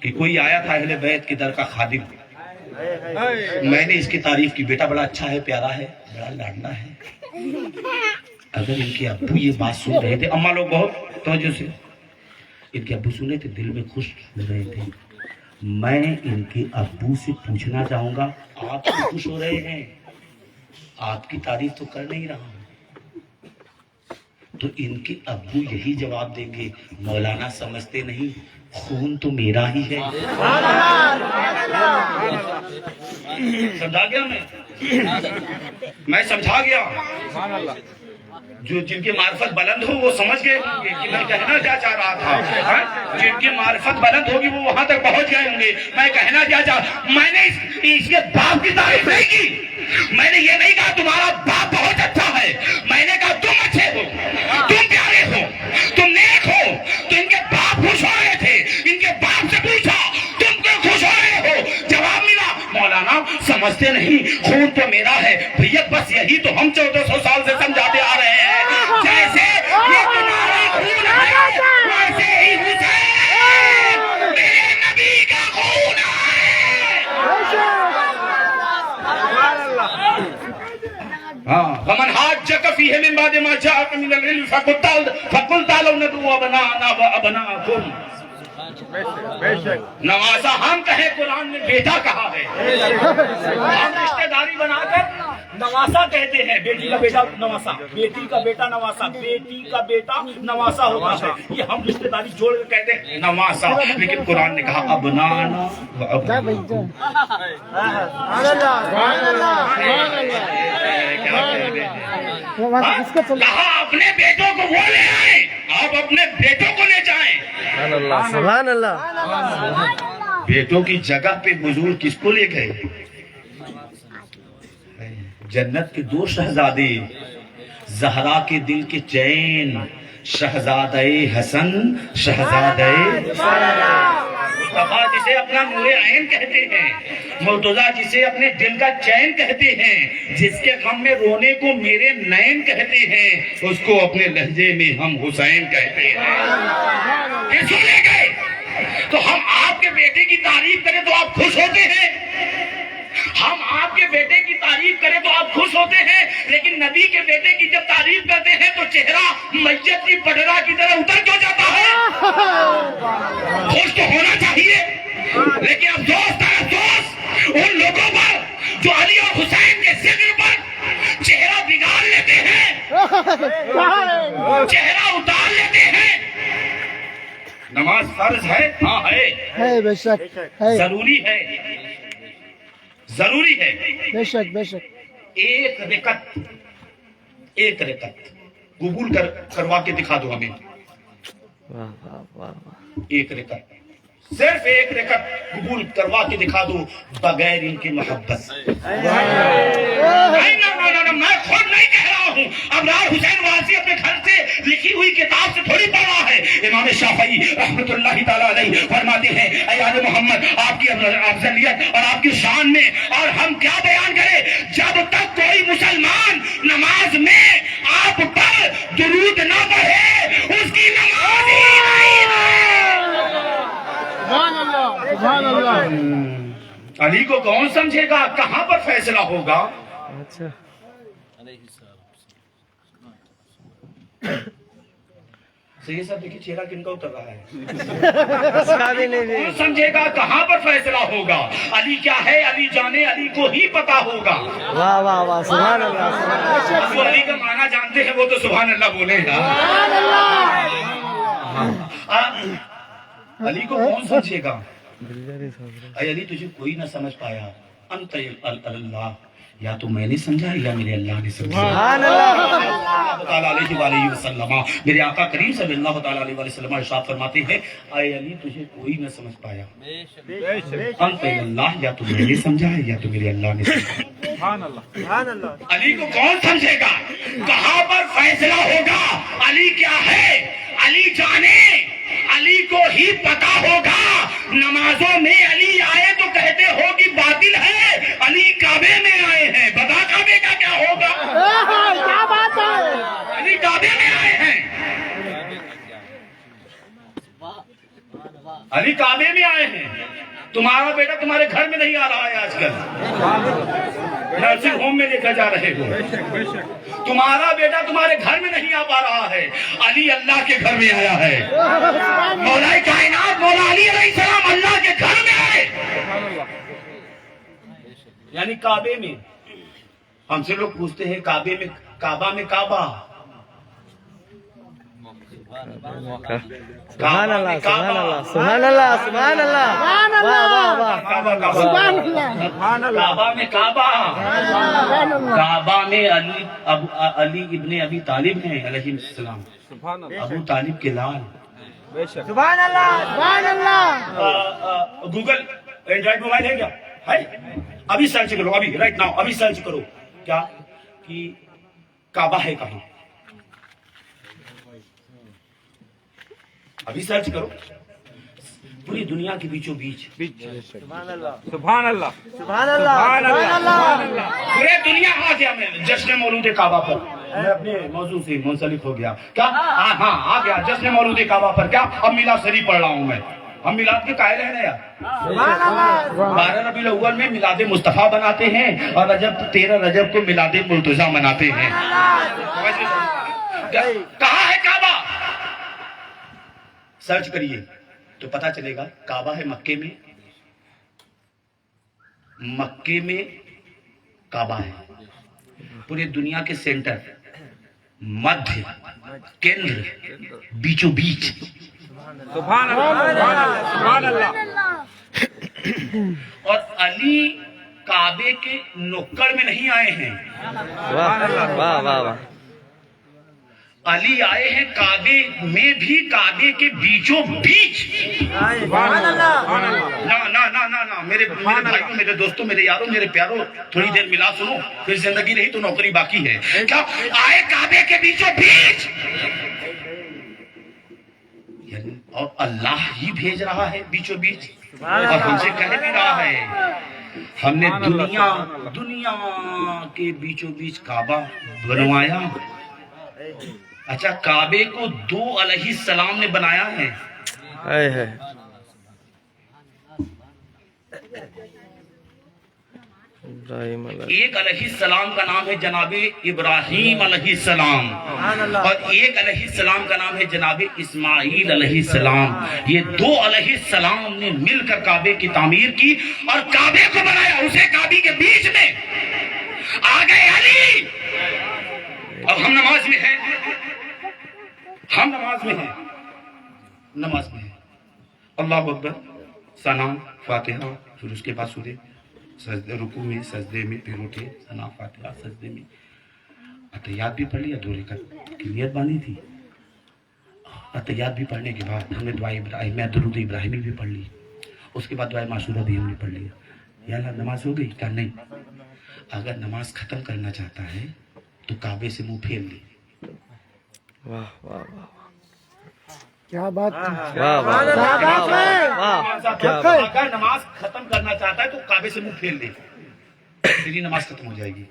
کہ کوئی آیا تھا اہل بیت کے در کا خادم، میں نے اس کی تعریف کی، بیٹا بڑا اچھا ہے، پیارا ہے، بڑا لاڈلا ہے۔ اگر ان کے ابو یہ بات سن رہے تھے، اماں لوگ بہت توجہ سے، ان کے ابو سنے تھے، دل میں خوش ہو رہے تھے، میں ان کے ابو سے پوچھنا چاہوں گا آپ بھی خوش ہو رہے ہیں؟ آپ کی تعریف تو کر نہیں رہا ہوں، تو ان کے ابو یہی جواب دیں گے، مولانا سمجھتے نہیں، خون تو میرا ہی ہے۔ سمجھا گیا میں سمجھا گیا۔ جو جن کی معرفت بلند ہو وہ سمجھ گئے ہوں گے کہ میں کہنا کیا چاہ رہا تھا۔ جن کی معرفت بلند ہوگی وہ وہاں تک پہنچ گئے ہوں گے میں کہنا کیا چاہ، میں نے اس کے باپ کی تعریف نہیں کی، میں نے یہ نہیں کہا تمہارا باپ بہت اچھا ہے، میں نے کہا تم اچھے ہو، تم پیارے ہو، تم نیک ہو۔ تو ان کے باپ خوش ہو رہے تھے، ان کے باپ سے پوچھا تم کیوں خوش ہو رہے ہو؟ جواب ملا، مولانا سمجھتے نہیں، خون تو میرا ہے۔ بھیا بس یہی تو ہم 1400 سال سے سمجھاتے آ رہے ہیں، جیسے یہ تمہارا خون ہے ویسے ہی حسین میرے نبی کا خون ہے۔ ہاں ومن حاجک فیہ من بعد ما جاءک من العلم فقل تعالوا ندعو ابناءنا وابناءکم۔ نواسا ہم کہیں، قرآن نے بیٹا کہا ہے، ہم رشتہ داری بنا کر نواسا کہتے ہیں، بیٹی کا بیٹا نواسا، بیٹی کا بیٹا نواسا، بیٹی کا بیٹا نواسا ہوتا ہے، یہ ہم رشتہ داری جوڑ کر کہتے ہیں نواسا، لیکن قرآن نے کہا ابنانا وابناءکم۔ کہا اپنے بیٹوں کو وہ لے آئیں، آپ اپنے بیٹوں کو لے جائیں۔ سبحان اللہ۔ بیٹوں کی جگہ پہ حضور کس کو لے گئے؟ جنت کے دو شہزادے، زہرا کے دل کے چین، شہزادہ حسن، شہزادہ مصطفیٰ جسے اپنا نور عین کہتے ہیں، مرتضیٰ جسے اپنے دل کا چین کہتے ہیں، جس کے غم میں رونے کو میرے نین کہتے ہیں، اس کو اپنے لہجے میں ہم حسین کہتے ہیں۔ کس کو لے گئے؟ تو ہم آپ کے بیٹے کی تعریف کریں تو آپ خوش ہوتے ہیں، ہم آپ کے بیٹے کی تعریف کریں تو آپ خوش ہوتے ہیں، لیکن نبی کے بیٹے کی جب تعریف کرتے ہیں تو چہرہ میت کی پڈرا کی طرح اتر کیوں جاتا ہے؟ خوش تو ہونا چاہیے، لیکن افسوس ہے افسوس ان لوگوں پر جو علی اور حسین کے ذکر پر چہرہ بگاڑ لیتے ہیں، چہرہ اتار لیتے ہیں۔ نماز فرض ہے، ہاں ہے، بے شک ہے، ضروری ہے، ضروری ہے۔ بے شک بے شک۔ ایک رکعت قبول کروا کے دکھا دو ہمیں، ایک رکعت، صرف ایک رکعت قبول کروا کے دکھا دو بغیر ان کی محبت سے۔ میں خود نہیں کہہ رہا ہوں، ابرار حسین واسی اپنے گھر سے لکھی ہوئی کتاب سے تھوڑی پڑھ رہا ہے۔ امام شافعی رحمۃ اللہ تعالیٰ علیہ فرماتے ہیں، اے آل محمد آپ کی افضلیت اور آپ کی شان میں اور ہم کیا بیان کریں، جب تک کوئی مسلمان نماز میں آپ پر درود نہ پڑھے اس کی نماز ہی نہیں ہے۔ سبحان اللہ سبحان اللہ۔ علی کو کون سمجھے گا؟ کہاں پر فیصلہ ہوگا؟ اچھا یہ سب دیکھیے چہرہ کن کا اتر رہا ہے، کون سمجھے گا؟ کہاں پر فیصلہ ہوگا؟ علی کیا ہے علی جانے، علی کو ہی پتا ہوگا۔ واہ واہ واہ، سبحان اللہ سبحان اللہ۔ جو علی کا معنی جانتے ہیں وہ تو سبحان اللہ بولے گا۔ علی کو کون سمجھے گا؟ اے علی تجھے کوئی نہ سمجھ پایا، انت اللہ یا تو میں نے سمجھا یا میرے اللہ نے سمجھا. سبحان اللہ. تعالیٰ علیہ وآلہ وسلم میرے آقا کریم صلی اللہ تعالیٰ علیہ وسلم ارشاد فرماتے ہیں اے علی تجھے کوئی نہ سمجھ پایا, انت اللہ, یا تو میں نے سمجھا ہے یا تو میرے اللہ نے سمجھا. علی کو کون سمجھے گا, کہاں پر فیصلہ ہوگا, علی کیا ہے علی جانے, علی کو ہی پتا ہوگا. نمازوں میں علی آئے تو کہتے ہو کہ باطل ہے, علی کعبے میں آئے ہیں, بتا کعبے کا کیا ہوگا. کیا بات ہے. علی کعبے میں آئے ہیں, علی کعبے میں آئے ہیں. تمہارا بیٹا تمہارے گھر میں نہیں آ رہا ہے آج کل, نرسنگ ہوم میں لے کر جا رہے ہو. تمہارا بیٹا تمہارے گھر میں نہیں آ پا رہا ہے, علی اللہ کے گھر میں آیا ہے. مولا کائنات مولا علی علیہ السلام اللہ کے گھر میں آئے, یعنی کعبے میں. ہم سے لوگ پوچھتے ہیں کعبے میں, کعبہ میں کعبہ, سبحان اللہ, سبحان اللہ, سبحان اللہ, سبحان اللہ, واہ واہ واہ, سبحان اللہ. کعبہ میں کعبہ, کعبہ میں علی ابن ابی طالب ہیں علیہ السلام, ابو طالب کے لال. سبحان اللہ, سبحان اللہ. گوگل اینڈرائڈ موبائل ہے کیا ہے, ابھی سرچ کرو, ابھی رائٹ ناؤ ابھی سرچ کرو کیا کہ کعبہ ہے کہاں, ابھی سرچ کرو. پوری دنیا کے بیچوں بیچ, سبحان اللہ, سبحان اللہ, سبحان اللہ. پورے دنیا آ گیا. میں جشن مولود کعبہ پر میں اپنے موضوع سے منسلک ہو گیا. کیا ہاں آ گیا جشن مولود کعبہ پر. کیا اب میلاد شریف پڑھ رہا ہوں میں. ہم میلاد کے قائل ہیں یا 12 ربیع الاول میں میلاد مصطفیٰ بناتے ہیں اور 13 رجب کو میلاد مرتضیٰ مناتے ہیں. کہاں ہے کعبہ, سرچ کریے تو پتا چلے گا. کعبہ ہے مکے میں, مکے میں کعبہ ہے. پورے دنیا کے سینٹر, مدھیہ کیندر, بیچوں بیچ. سبحان اللہ, سبحان اللہ. اور علی کعبے کے نکڑ میں نہیں آئے ہیں, واہ واہ واہ واہ. علی آئے ہیں کعبے میں بھی, کعبے کے بیچوں بیچ. سبحان اللہ. نا میرے بھائیوں, میرے دوستوں, میرے یاروں, میرے پیاروں, تھوڑی دیر ملا سنو, پھر زندگی رہی تو نوکری باقی ہے. کیا آئے کعبے کے بیچوں بیچ, اور اللہ ہی بھیج رہا ہے بیچوں بیچ, اور ہم سے کہہ بھی رہا ہے ہم نے دنیا کے بیچوں بیچ کعبہ بنوایا. اچھا کعبے کو 2 علیہ السلام نے بنایا ہے. ایک علیہ السلام کا نام ہے جناب ابراہیم علیہ السلام, اور ایک علیہ السلام کا نام ہے جناب اسماعیل علیہ السلام. یہ 2 علیہ السلام نے مل کر کعبے کی تعمیر کی اور کعبے کو بنایا. اسے کعبے کے بیچ میں آ گئے علی. اب ہم نماز میں ہیں, ہم نماز میں ہیں, نماز میں ہیں. اللہ اکبر, ثنا, فاتحہ, پھر اس کے بعد سورہ, رکوع میں, سجدے میں, پھر اٹھے, ثنا, فاتحہ, سجدے میں اتحیات بھی پڑھ لیا. 2 رکعت کی نیت باندھی تھی. اتحیات بھی پڑھنے کے بعد ہم نے دعا ابراہیم میں درود ابراہیمی بھی پڑھ لی. اس کے بعد دعا معصورہ بھی ہم نے پڑھ لیا. یا اللہ نماز ہو گئی کیا, نہیں. اگر نماز ختم کرنا چاہتا ہے تو کعبے سے منہ پھیر لے. واہ واہ واہ, کیا بات, اگر نماز ختم کرنا چاہتا ہے تو کعبے سے منہ پھیر لے, تیری نماز ختم ہو جائے گی.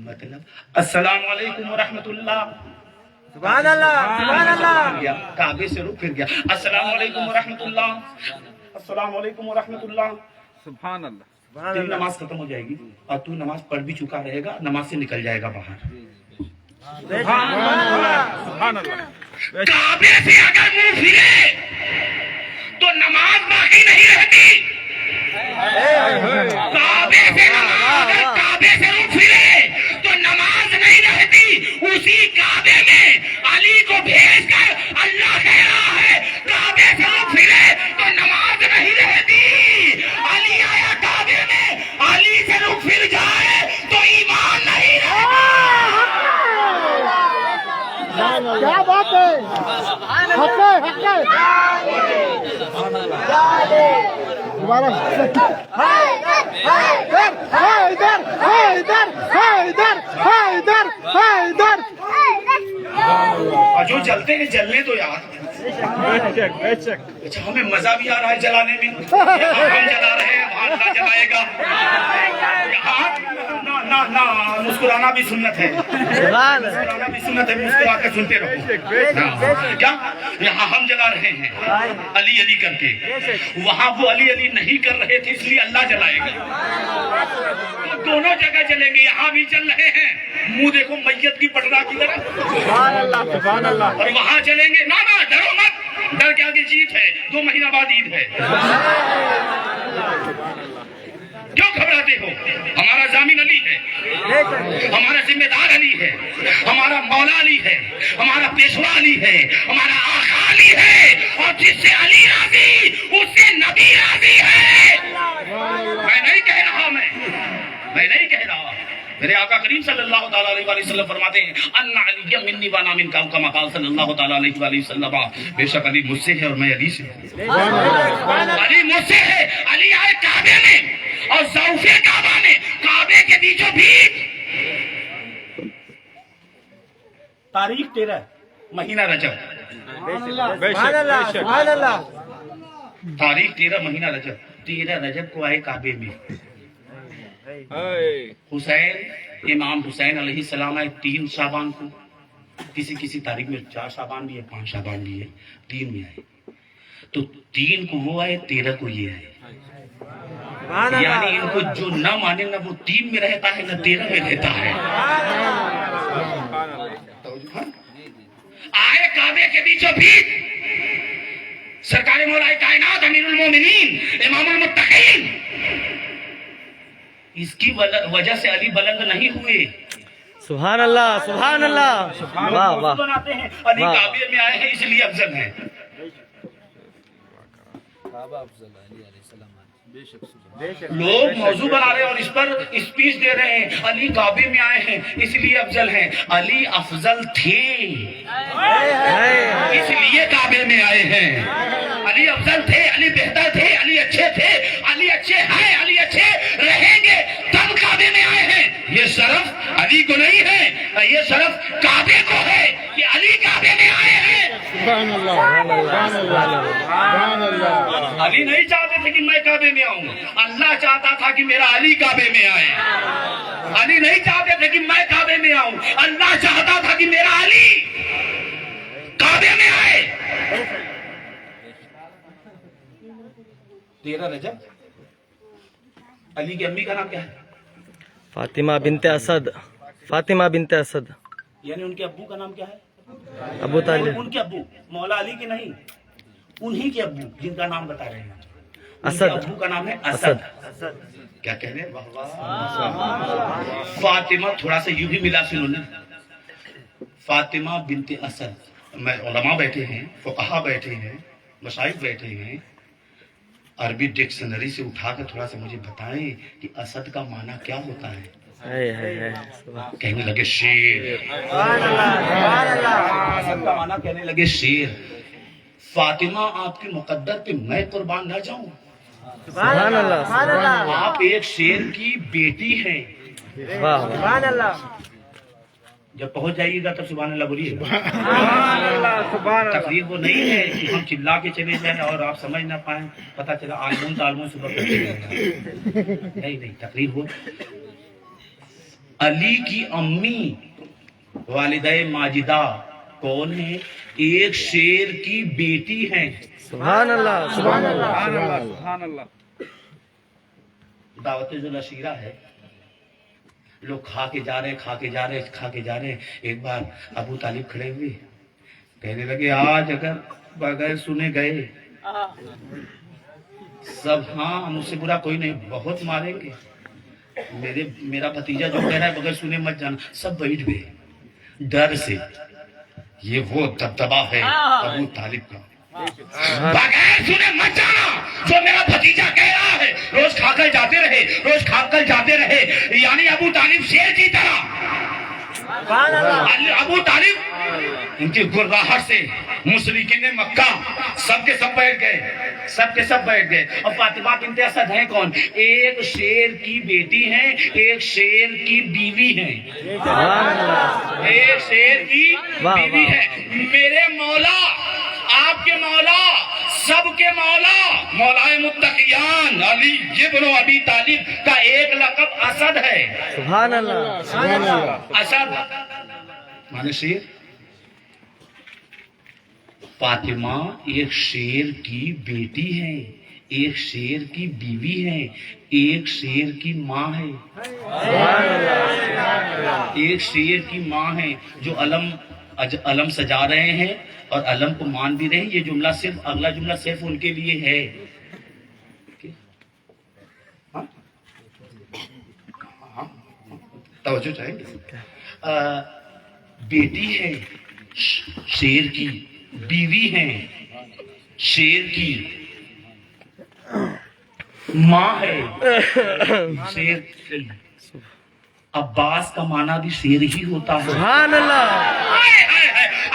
مطلب السلام علیکم ورحمۃ اللہ, سبحان اللہ, سبحان اللہ. کعبے سے رخ پھر گیا. السلام علیکم ورحمۃ اللہ, السلام علیکم ورحمۃ اللہ. سبحان اللہ. تیری نماز ختم ہو جائے گی اور تو نماز پڑھ بھی چکا رہے گا, نماز سے نکل جائے گا باہر. سبحان اللہ. کعبے سے اگر منہ پھرے تو نماز باقی نہیں رہتی. کعبے سے اگر کعبے سے منہ پھرے تو نماز نہیں رہتی. اسی کعبے میں علی کو بھیج کر اللہ کہہ رہا ہے کعبے سے منہ پھرے تو نماز نہیں رہتی. علی آیا کعبے میں, علی سے منہ پھر جائے تو اور جو جلتے ہیں جلنے تو یار. اچھا ہمیں مزہ بھی آ رہا ہے جلانے میں. یہاں ہم جلا رہے ہیں وہاں اللہ جلائے گا. یہاں نہ مسکرانا بھی سنت ہے. مسکرانا بھی سنت ہے. مسکرا کر سنتے رہو. کیا یہاں ہم جلا رہے ہیں علی علی کر کے, وہاں وہ علی علی نہیں کر رہے تھے اس لیے اللہ جلائے گا. دونوں جگہ جلیں گے. یہاں بھی چل رہے ہیں, منہ دیکھو میت کی پٹرا کی طرح, اور وہاں چلیں گے. نہ ڈرو مت, ڈر کے آگے جیت ہے. 2 مہینہ بعد عید ہے. کیوں گھبراتے ہو؟ ہمارا ضامن علی ہے, ہمارا ذمہ دار علی ہے, ہمارا مولا علی ہے, ہمارا پیشوا علی ہے, ہمارا آقا علی ہے, اور جس سے علی راضی اس سے نبی راضی ہے. میں نہیں کہہ رہا, میں نہیں کہہ رہا. میرے آقا کریم صلی اللہ تعالیٰ علیہ وآلہ وسلم فرماتے ہیں ان علی منی وانا منکا, کما قال صلی اللہ تعالیٰ علیہ وآلہ وسلم, بے شک علی مجھ سے ہے اور میں علی سے ہوں. علی مجھ سے ہے. علی آئے کعبے میں اور ضعف کعبہ میں, کعبے کے بیچوں بیچ. تاریخ 13 مہینہ رجب. تاریخ 13 مہینہ رجب. 13 رجب کو آئے کعبے میں. حسین, امام حسین علیہ السلام آئے 3 شعبان کو. کسی تاریخ میں 4 شعبان بھی ہے, 5 شعبان بھی ہے, 3 میں آئے. تو 3 کو وہ آئے, 13 کو یہ آئے. یعنی ان کو جو نہ مانے نہ وہ 3 میں رہتا ہے نہ 13 میں رہتا ہے. آئے کعبے کے بیچوں بیچ, سرکار مولا کائنات امیر المومنین امام المتقین. اس کی وجہ سے علی بلند نہیں ہوئے. سبحان اللہ, سبحان اللہ. واہ واہ. بناتے ہیں علی کعبے میں آئے ہیں اس لیے افضل ہیں. لوگ موضوع بنا رہے ہیں اور اس پر اسپیچ دے رہے ہیں. علی کعبے میں آئے ہیں اس لیے افضل ہیں. علی افضل تھے اس لیے کعبے میں آئے ہیں. علی افضل تھے, علی بہتر تھے, علی اچھے تھے, علی اچھے ہیں, علی اچھے رہیں گے, تب کعبے میں آئے ہیں. یہ شرف علی کو نہیں ہے, یہ شرف کعبے کو ہے کہ علی کعبے میں آئے ہیں. علی نہیں چاہتے تھے کہ میں کعبے میں آؤں, اللہ چاہتا تھا کہ میرا علی کعبے میں آئے. علی نہیں چاہتے تھے کہ میں کعبے میں آؤں, اللہ چاہتا تھا کہ میرا علی کعبے میں آئے. 13 رجب. علی کی امی کا نام کیا ہے؟ فاطمہ بنت اسد. فاطمہ بنت اسد. یعنی ان کے ابو کا نام کیا ہے؟ ابو طالب. ان کے ابو مولا علی کے نہیں, انہی کے ابو جن کا نام بتا رہے ہیں. اسد. ابو کا نام ہے اسد. کیا کہہ رہے ہیں؟ فاطمہ, تھوڑا سا یوں بھی ملا سنو نا. فاطمہ بنت اسد. میں علماء بیٹھے ہیں, فقہا بیٹھے ہیں, مشائخ بیٹھے ہیں, عربی ڈکشنری سے اٹھا کر تھوڑا سا مجھے بتائیں کہ اسد کا معنی کیا ہوتا ہے. کہنے لگے شیر. اسد کا معنی کہنے لگے شیر. فاطمہ آپ کی مقدر پہ میں قربان نہ جاؤں. سبحان اللہ, سبحان اللہ. آپ ایک شیر کی بیٹی ہیں. سبحان اللہ. جب پہنچ جائیے گا تب سبحان اللہ بولیے. تقریر وہ نہیں ہے کہ ہم چلا کے چلے جائیں اور آپ سمجھ نہ پائیں, پتہ چلا عالمون تعلمون صبح نہیں. تقریر ہو. علی کی امی والدہ ماجدہ کون ہے؟ ایک شیر کی بیٹی ہیں. سبحان اللہ, سبحان اللہ. دعوت ذوالعشیرہ ہے, لوگ کھا کے جا رہے ہیں. ایک بار ابو طالب کھڑے ہوئے, کہنے لگے آج اگر بغیر سنے گئے سب, ہاں مجھ سے برا کوئی نہیں, بہت ماریں گے. میرا بھتیجا جو کہہ رہا ہے بغیر سنے مت جانا. سب بیٹھ گئے ڈر سے. یہ وہ دبدبا ہے ابو طالب کا. بغیر سنے مت جانا جو میرا بھتیجا کہہ رہا ہے. روز کھا کر جاتے رہے, یعنی ابو طالب شیر کی طرح. ابو طالب ان کی گرداہٹ سے مشرکین مکہ سب کے سب بیٹھ گئے، سب کے سب بیٹھ گئے. اور فاطمہ بنت اسد ہیں کون؟ ایک شیر کی بیٹی ہیں، ایک شیر کی بیوی ہیں، ایک شیر کی بیوی ہے. میرے مولا، آپ کے مولا، سب کے مولا، مولا متقیان علی ابن ابی طالب کا ایک لقب اسد ہے. سبحان اللہ، سبحان اللہ. اسد مانے شیر. فاطمہ ایک شیر کی بیٹی ہے، ایک شیر کی بیوی ہے، ایک شیر کی ماں ہے، ایک شیر کی ماں ہے جو علم سجا رہے ہیں اور علم کو مان بھی رہے ہیں. یہ جملہ صرف، اگلا جملہ صرف ان کے لیے ہے. توجہ چاہیے. بیٹی ہے شیر کی، بیوی ہے شیر کی، ماں ہے شیر کی. عباس کا معنی بھی شیر ہی ہوتا ہے. سبحان اللہ.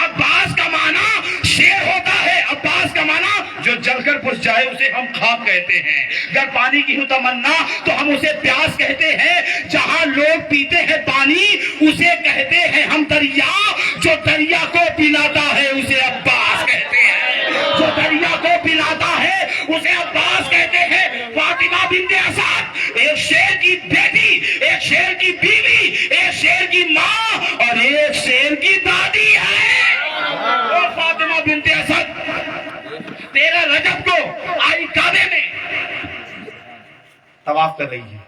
عباس کا معنی شیر ہوتا ہے. عباس کا معنی جو جل کر بجھ جائے اسے ہم خواب کہتے ہیں. اگر پانی کی ہو تمنا تو ہم اسے پیاس کہتے ہیں. جہاں لوگ پیتے ہیں پانی اسے کہتے ہیں ہم دریا. جو دریا کو پلاتا ہے اسے عباس کہتے ہیں. جو دریا کو پلاتا ہے اسے عباس کہتے ہیں. فاطمہ بنت اسد ایک شیر کی بیٹی، ایک شیر کی بیوی، ایک شیر کی ماں اور ایک شیر کی دادی ہے. اور فاطمہ بنت اسد 13 رجب کو آئی کعبے میں طواف کر رہی ہے.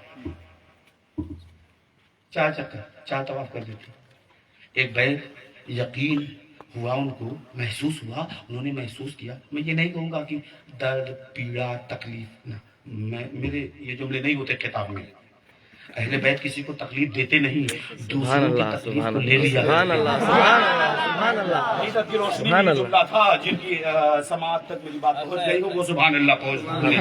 4 چکر 4 طواف کر دیتی. ایک بیگ یقین ہوا، ان کو محسوس ہوا، انہوں نے محسوس کیا. میں یہ نہیں کہوں گا کہ درد، پیڑا، تکلیف، نہ، میرے یہ جملے نہیں ہوتے کتاب میں. اہل بیت کسی کو تکلیف دیتے نہیں، دوسروں کی تکلیف کو لے لیا. سبحان اللہ، سبحان اللہ، سبحان اللہ. عزت کی روشنی کا جملہ تھا جن کی سماعت تک میری بات پہنچ گئی ہو وہ سبحان اللہ پہنچ گئی.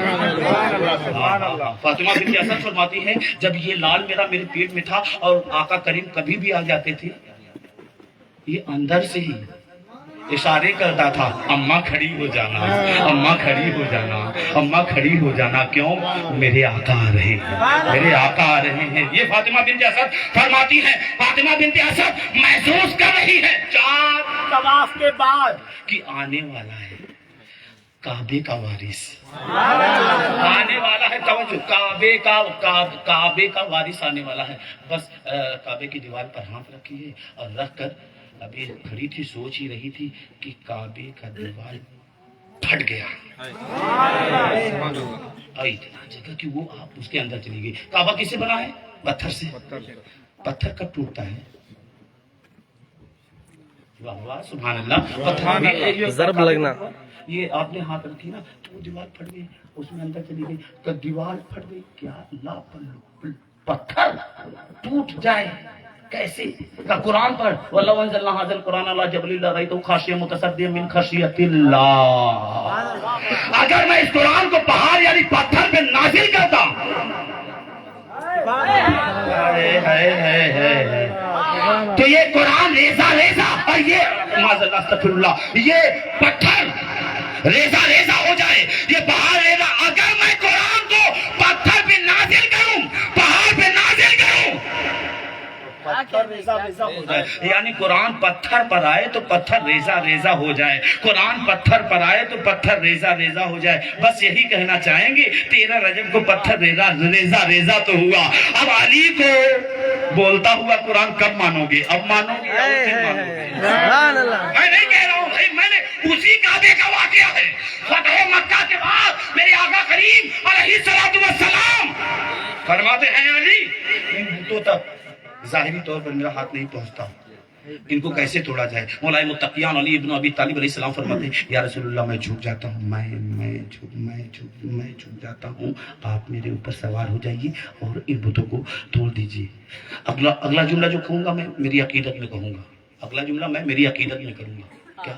فاطمہ بنت اسد فرماتی ہے جب یہ لال میرے پیٹ میں تھا اور آقا کریم کبھی بھی آ جاتے تھے یہ اندر سے ہی اشارے کرتا تھا اماں کھڑی ہو جانا، اماں کھڑی ہو جانا، اماں کھڑی ہو جانا. کیوں؟ میرے آقا آ رہے ہیں، میرے آقا آ رہے ہیں. یہ فاطمہ بنت اسد فرماتی ہے. فاطمہ بنت اسد محسوس کر رہی ہے 4 طواف کے بعد کہ آنے والا ہے کعبے کا وارث، آنے والا ہے. توجہ، کعبے کا وارث آنے والا ہے. بس کعبے کی دیوار پر ہاتھ رکھی ہے اور رکھ کر ابھی کھڑی تھی، سوچ ہی رہی تھی کہ کعبے کا دیوار پھٹ گیا. اتنا جگہ کہ وہ آپ اس کے اندر چلی گئی. کعبہ کس سے بنا ہے؟ پتھر سے. پتھر کب ٹوٹتا ہے؟ واہ واہ سبحان اللہ. پتھر میں ضرب لگنا. یہ آپ نے ہاتھ رکھی نا تو وہ دیوار پھٹ گئی، اس میں اندر چلی گئی. تو دیوار پھٹ گئی. کیا اللہ پتھر ٹوٹ جائے کیسے؟ کا قرآن پڑھ وَلَوْ أَنزَلْنَا هَذَا الْقُرْآنَ عَلَى جَبَلٍ لَرَأَيْتَهُ خَاشِعًا مُتَصَدِّعًا مِنْ خَشْيَةِ اللَّهِ. اگر میں اس قرآن کو پہاڑ یعنی پتھر پہ نازل کرتا تو یہ قرآن ریزہ اور یہ معاذ اللہ استغفر اللہ یہ پتھر ریزہ ہو جائے، یہ پہاڑ ریزہ. اگر میں قرآن کو پتھر پہ نازل کروں، پہاڑ پہ نازل کروں، پتھر ریزہ ہو جائے. یعنی قرآن پتھر پر آئے تو پتھر ریزہ ہو جائے، قرآن پتھر پر آئے تو پتھر ریزہ ہو جائے. بس یہی کہنا چاہیں گے 13 رجب کو پتھر ریزہ تو ہوا. اب علی کو بولتا ہوا قرآن کب مانو گے؟ اب مانو گے؟ سبحان اللہ. میں نہیں کہہ رہا ہوں بھائی، میں نے اسی کعبے کا واقعہ ہے. فتح مکہ کے بعد میرے آقا کریم علیہ الصلوۃ والسلام فرماتے ہیں علی ان بتوں تک ظاہری طور پر میرا ہاتھ نہیں پہنچتا، ان کو کیسے توڑا جائے؟ مولا متقیان علی ابن ابی طالب علیہ السلام فرماتے ہیں یا رسول اللہ میں جھک جاتا ہوں، میں جھک جاتا ہوں، آپ میرے اوپر سوار ہو جائیے اور ان بتوں کو توڑ دیجیے. اگلا جملہ جو کہوں گا میں میری عقیدت میں کہوں گا، اگلا جملہ میں میری عقیدت میں کروں گا. کیا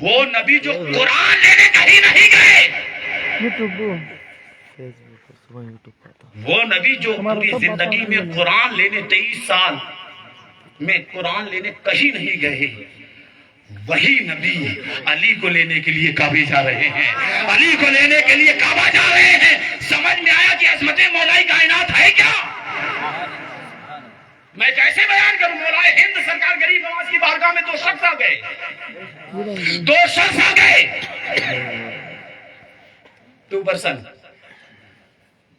وہ نبی جو قرآن لینے کہیں نہیں گئے، وہ نبی جو پوری زندگی میں قرآن لینے 23 سال میں قرآن لینے کہیں نہیں گئے، وہی نبی علی کو لینے کے لیے کعبے جا رہے ہیں، علی کو لینے کے لیے کعبہ جا رہے ہیں۔ سمجھ میں آیا کہ عظمت مولائی کائنات ہے کیا؟ میں کیسے بیان کروں؟ مولائی ہند سرکار غریب نواز کی بارگاہ میں 2 شخص آ گئے، 2 شخص آ گئے، 2 پرسن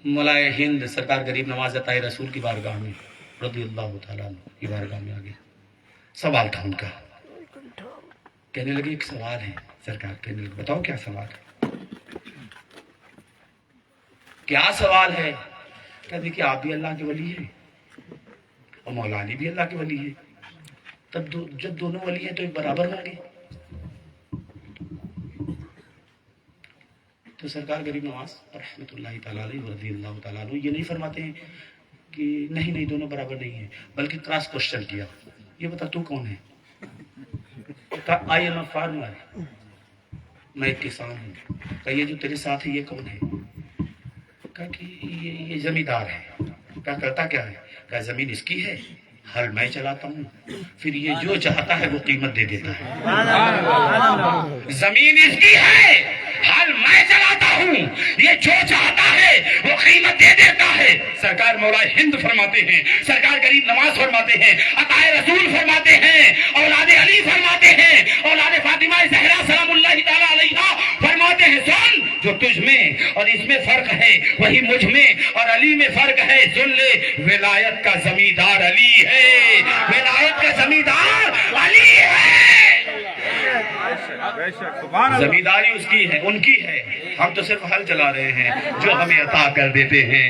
مولائی ہند سرکار غریب نواز عطائے رسول کی بارگاہ میں رضی اللہ تعالیٰ عنہ کی بارگاہ میں آگے۔ سوال تھا ان کا، کہنے لگے ایک سوال ہے سرکار، کہنے لگے بتاؤ کیا سوال ہے؟ کیا سوال ہے؟ کہتے کہ آپ بھی اللہ کے ولی ہیں اور مولا علی بھی اللہ کے ولی ہیں، تب جب دونوں ولی ہیں تو ایک برابر ہوں گے؟ تو سرکار غریب نواز رحمۃ اللہ تعالیٰ علیہ رضی اللہ تعالیٰ عنہ یہ نہیں فرماتے ہیں کہ نہیں نہیں دونوں برابر نہیں ہیں، بلکہ کراس کوشچن کیا، یہ بتا تو کون ہے؟ کہا آئی ایم اے فارمر، میں ایک کسان ہوں۔ کہا یہ جو تیرے ساتھ ہے یہ کون ہے؟ کہا کہ یہ زمیندار ہے۔ کہا کرتا کیا ہے؟ کہا زمین اس کی ہے، ہل میں چلاتا ہوں، پھر یہ جو چاہتا ہے وہ قیمت دے دیتا ہے۔ زمین اس کی ہے، ہل میں چلاتا ہوں، یہ جو چاہتا ہے وہ قیمت دے دیتا ہے۔ سرکار مولا ہند فرماتے ہیں، سرکار غریب نواز فرماتے ہیں، عطائے رسول فرماتے ہیں، اولاد علی فرماتے ہیں، اولاد فاطمہ زہرا سلام اللہ تعالی علیہا فرماتے ہیں سن جو تجھ میں اور اس میں فرق ہے وہی مجھ میں اور علی میں فرق ہے، سن لے ولایت کا زمیندار علی ہے، ولایت کا زمیندار علی ہے۔ زمینداری اس کی ہے، ان کی ہے، ہم تو صرف حل چلا رہے ہیں جو ہمیں عطا کر دیتے ہیں۔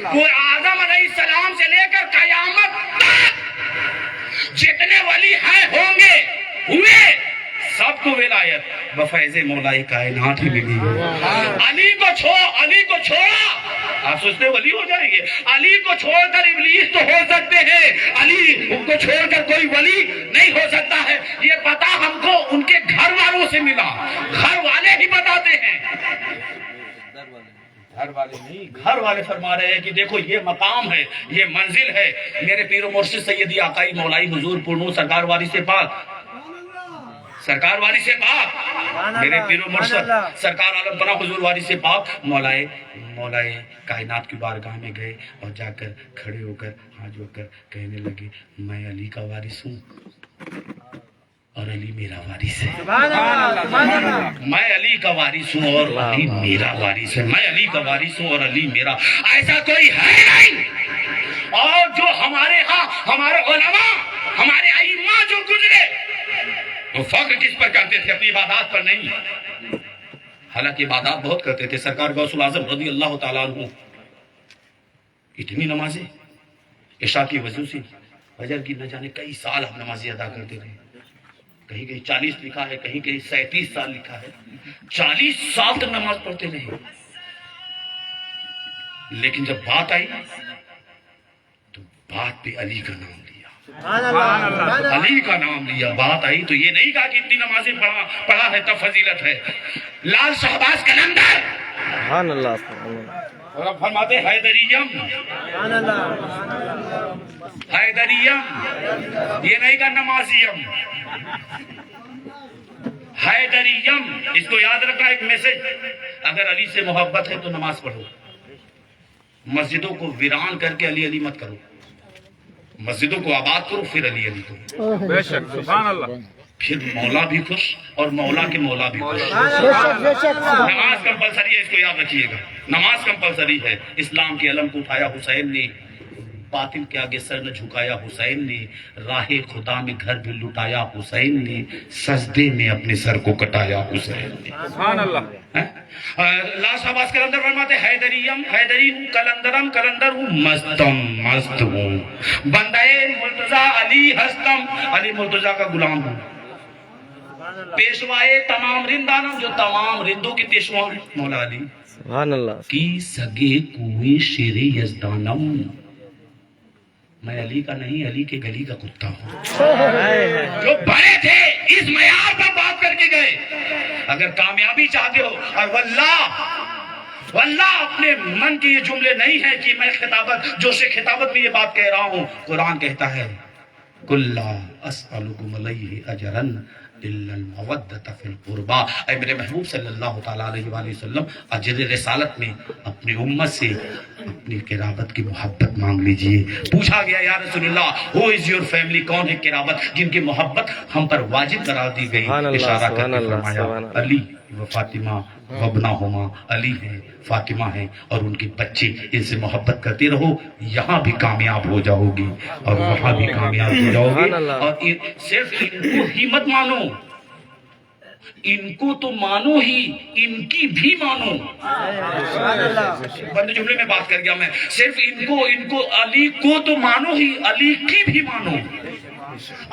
وہ آدم علیہ السلام سے لے کر قیامت تک جتنے ولی ہیں ہوں گے ہوئے، سب کو ولایت بفیض مولائی کائنات ہی ملی ہے۔ علی کو چھوڑا آپ سوچتے ولی ہو جائیں گے، علی کو چھوڑ کر ابلیس تو ہو سکتے ہیں، علی کو چھوڑ کر کوئی ولی نہیں ہو سکتا ہے۔ یہ پتہ ہم کو ان کے گھر والوں سے ملا، گھر والے ہی بتاتے ہیں، گھر والے نہیں، گھر والے فرما رہے ہیں کہ دیکھو یہ مقام ہے، یہ منزل ہے۔ میرے پیر و مرشد سیدی آقائی مولائی حضور پرنور سرکار وارث پاک، سرکار وارث پاک، میرے پیر و مرشد سرکار عالم پناہ حضور وارث پاک مولائے کائنات کی بارگاہ میں گئے اور جا کر کھڑے ہو کر ہاتھ جوڑ کر کہنے لگے میں علی کا وارث ہوں اور علی میرا وارث ہے، میں علی کا وارث ہوں اور علی میرا وارث ہے، میں علی کا وارث ہوں اور علی میرا، ایسا کوئی ہے نہیں۔ اور جو ہمارے ہاں ہمارے علماء ہمارے ائمہ جو گزرے وہ فخر کس پر کرتے تھے؟ اپنی عبادات پر نہیں، حالانکہ عبادات بہت کرتے تھے۔ سرکار غوث الاعظم رضی اللہ تعالیٰ عنہ اتنی نمازیں، عشاء کی وضو سے فجر کی نہ جانے کئی سال ہم نمازیں ادا کرتے رہے، کہیں کہیں 40 لکھا ہے، کہیں کہیں 37 سال لکھا ہے، 40 سال تک نماز پڑھتے رہے۔ لیکن جب بات آئی تو بات پہ علی کا نام لیا، علی کا نام لیا، بات آئی تو یہ نہیں کہا کہ اتنی نمازیں پڑھا ہے تب فضیلت ہے۔ لال شہباز قلندر فرماتے حیدریم، حیدریم، یہ نہیں کہا نمازیم، حیدریم، اس کو یاد رکھنا ایک میسج، اگر علی سے محبت ہے تو نماز پڑھو، مسجدوں کو ویران کر کے علی علی مت کرو، مسجدوں کو آباد کرو پھر علی علی کرو، بے شک سبحان اللہ، پھر مولا بھی خوش اور مولا کے مولا بھی خوش۔ نماز کمپلسری ہے، اس کو یاد رکھیے گا، نماز کمپلسری ہے۔ اسلام کے علم کو اٹھایا حسین نے، باطل کے آگے سر نہ جھکایا حسین نے، راہ خدا میں گھر بھی لٹایا حسین نے، سجدے میں اپنے سر کو کٹایا حسین نے، سبحان اللہ۔ لا شہباز قلندر فرماتے حیدریم، حیدری ہوں، قلندرم، قلندر ہوں، مستم، مست ہوں، بندے مرتضیٰ علی ہستم، علی مرتضیٰ کا غلام ہوں، پیشوائے تمام رندانم، جو تمام رندوں کے پیشوا ہیں مولا علی، سبحان اللہ، کی سگے کوئے شیر یزدانم، میں علی کا نہیں علی کے گلی کا کتا ہوں. ہائے ہائے. جو بڑے تھے اس معیار پر بات کر کے گئے. اگر کامیابی چاہتے ہو اور واللہ اپنے من کے یہ جملے نہیں ہیں کہ میں جوش خطابت میں یہ بات کہہ رہا ہوں. قرآن کہتا ہے قُلْ لَا أَسْأَلُكُمْ عَلَيْهِ أَجْرًا إِلَّا الْمَوَدَّةَ فِي الْقُرْبَى. اے میرے محبوب صلی اللہ تعالیٰ علیہ وآلہ وسلم اجر رسالت میں اپنی امت سے اپنی قرابت کی محبت مانگ لیجئے. پوچھا گیا یا رسول اللہ who is your family, کون ہے قرابت جن کی محبت ہم پر واجب قرار دی گئی. سبحان اللہ، اشارہ کر سبحان کے اللہ، فرمایا سبحان اللہ. علی و فاطمہ وابناہما. علی ہیں، فاطمہ ہیں اور ان کے بچے. ان سے محبت کرتے رہو، یہاں بھی کامیاب ہو جاؤ گی اور وہاں بھی کامیاب ہو جاؤ گے. سبحان اللہ. اور صرف ان کو ہی مت مانو، ان کو تو مانو ہی، ان کی بھی مانو. بند جملے میں بات کر گیا میں. صرف ان کو علی کو تو مانو ہی، علی کی بھی مانو.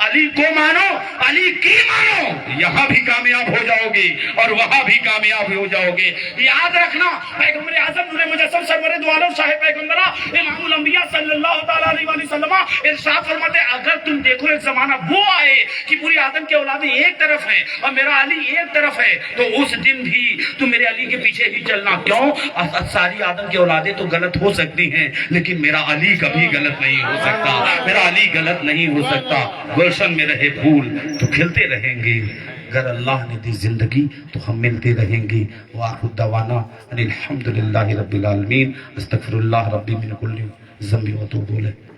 علی کو مانو، علی کی مانو، یہاں بھی کامیاب ہو جاؤ گے اور وہاں بھی کامیاب ہو جاؤ گے. یاد رکھنا پیغمبر اعظم نور مجسم سرور دو عالم صاحب پیغمبرہ امام الانبیاء صلی اللہ تعالیٰ علیہ وآلہ وسلم ارشاد فرماتے ہیں اگر تم دیکھو ایک زمانہ وہ آئے کہ پوری آدم کے اولادیں ایک طرف ہیں اور میرا علی ایک طرف ہے تو اس دن بھی تم میرے علی کے پیچھے ہی چلنا. کیوں؟ ساری آدم کی اولادیں تو غلط ہو سکتی ہیں لیکن میرا علی کبھی غلط نہیں ہو سکتا. میرا علی غلط نہیں ہو سکتا. گلشن میں رہے پھول تو کھلتے رہیں گے. اگر اللہ نے دی زندگی تو ہم ملتے رہیں گے. وآخر دعوانا ان الحمدللہ رب العالمین. استغفر اللہ ربی من کل ذنب واتوب الیہ.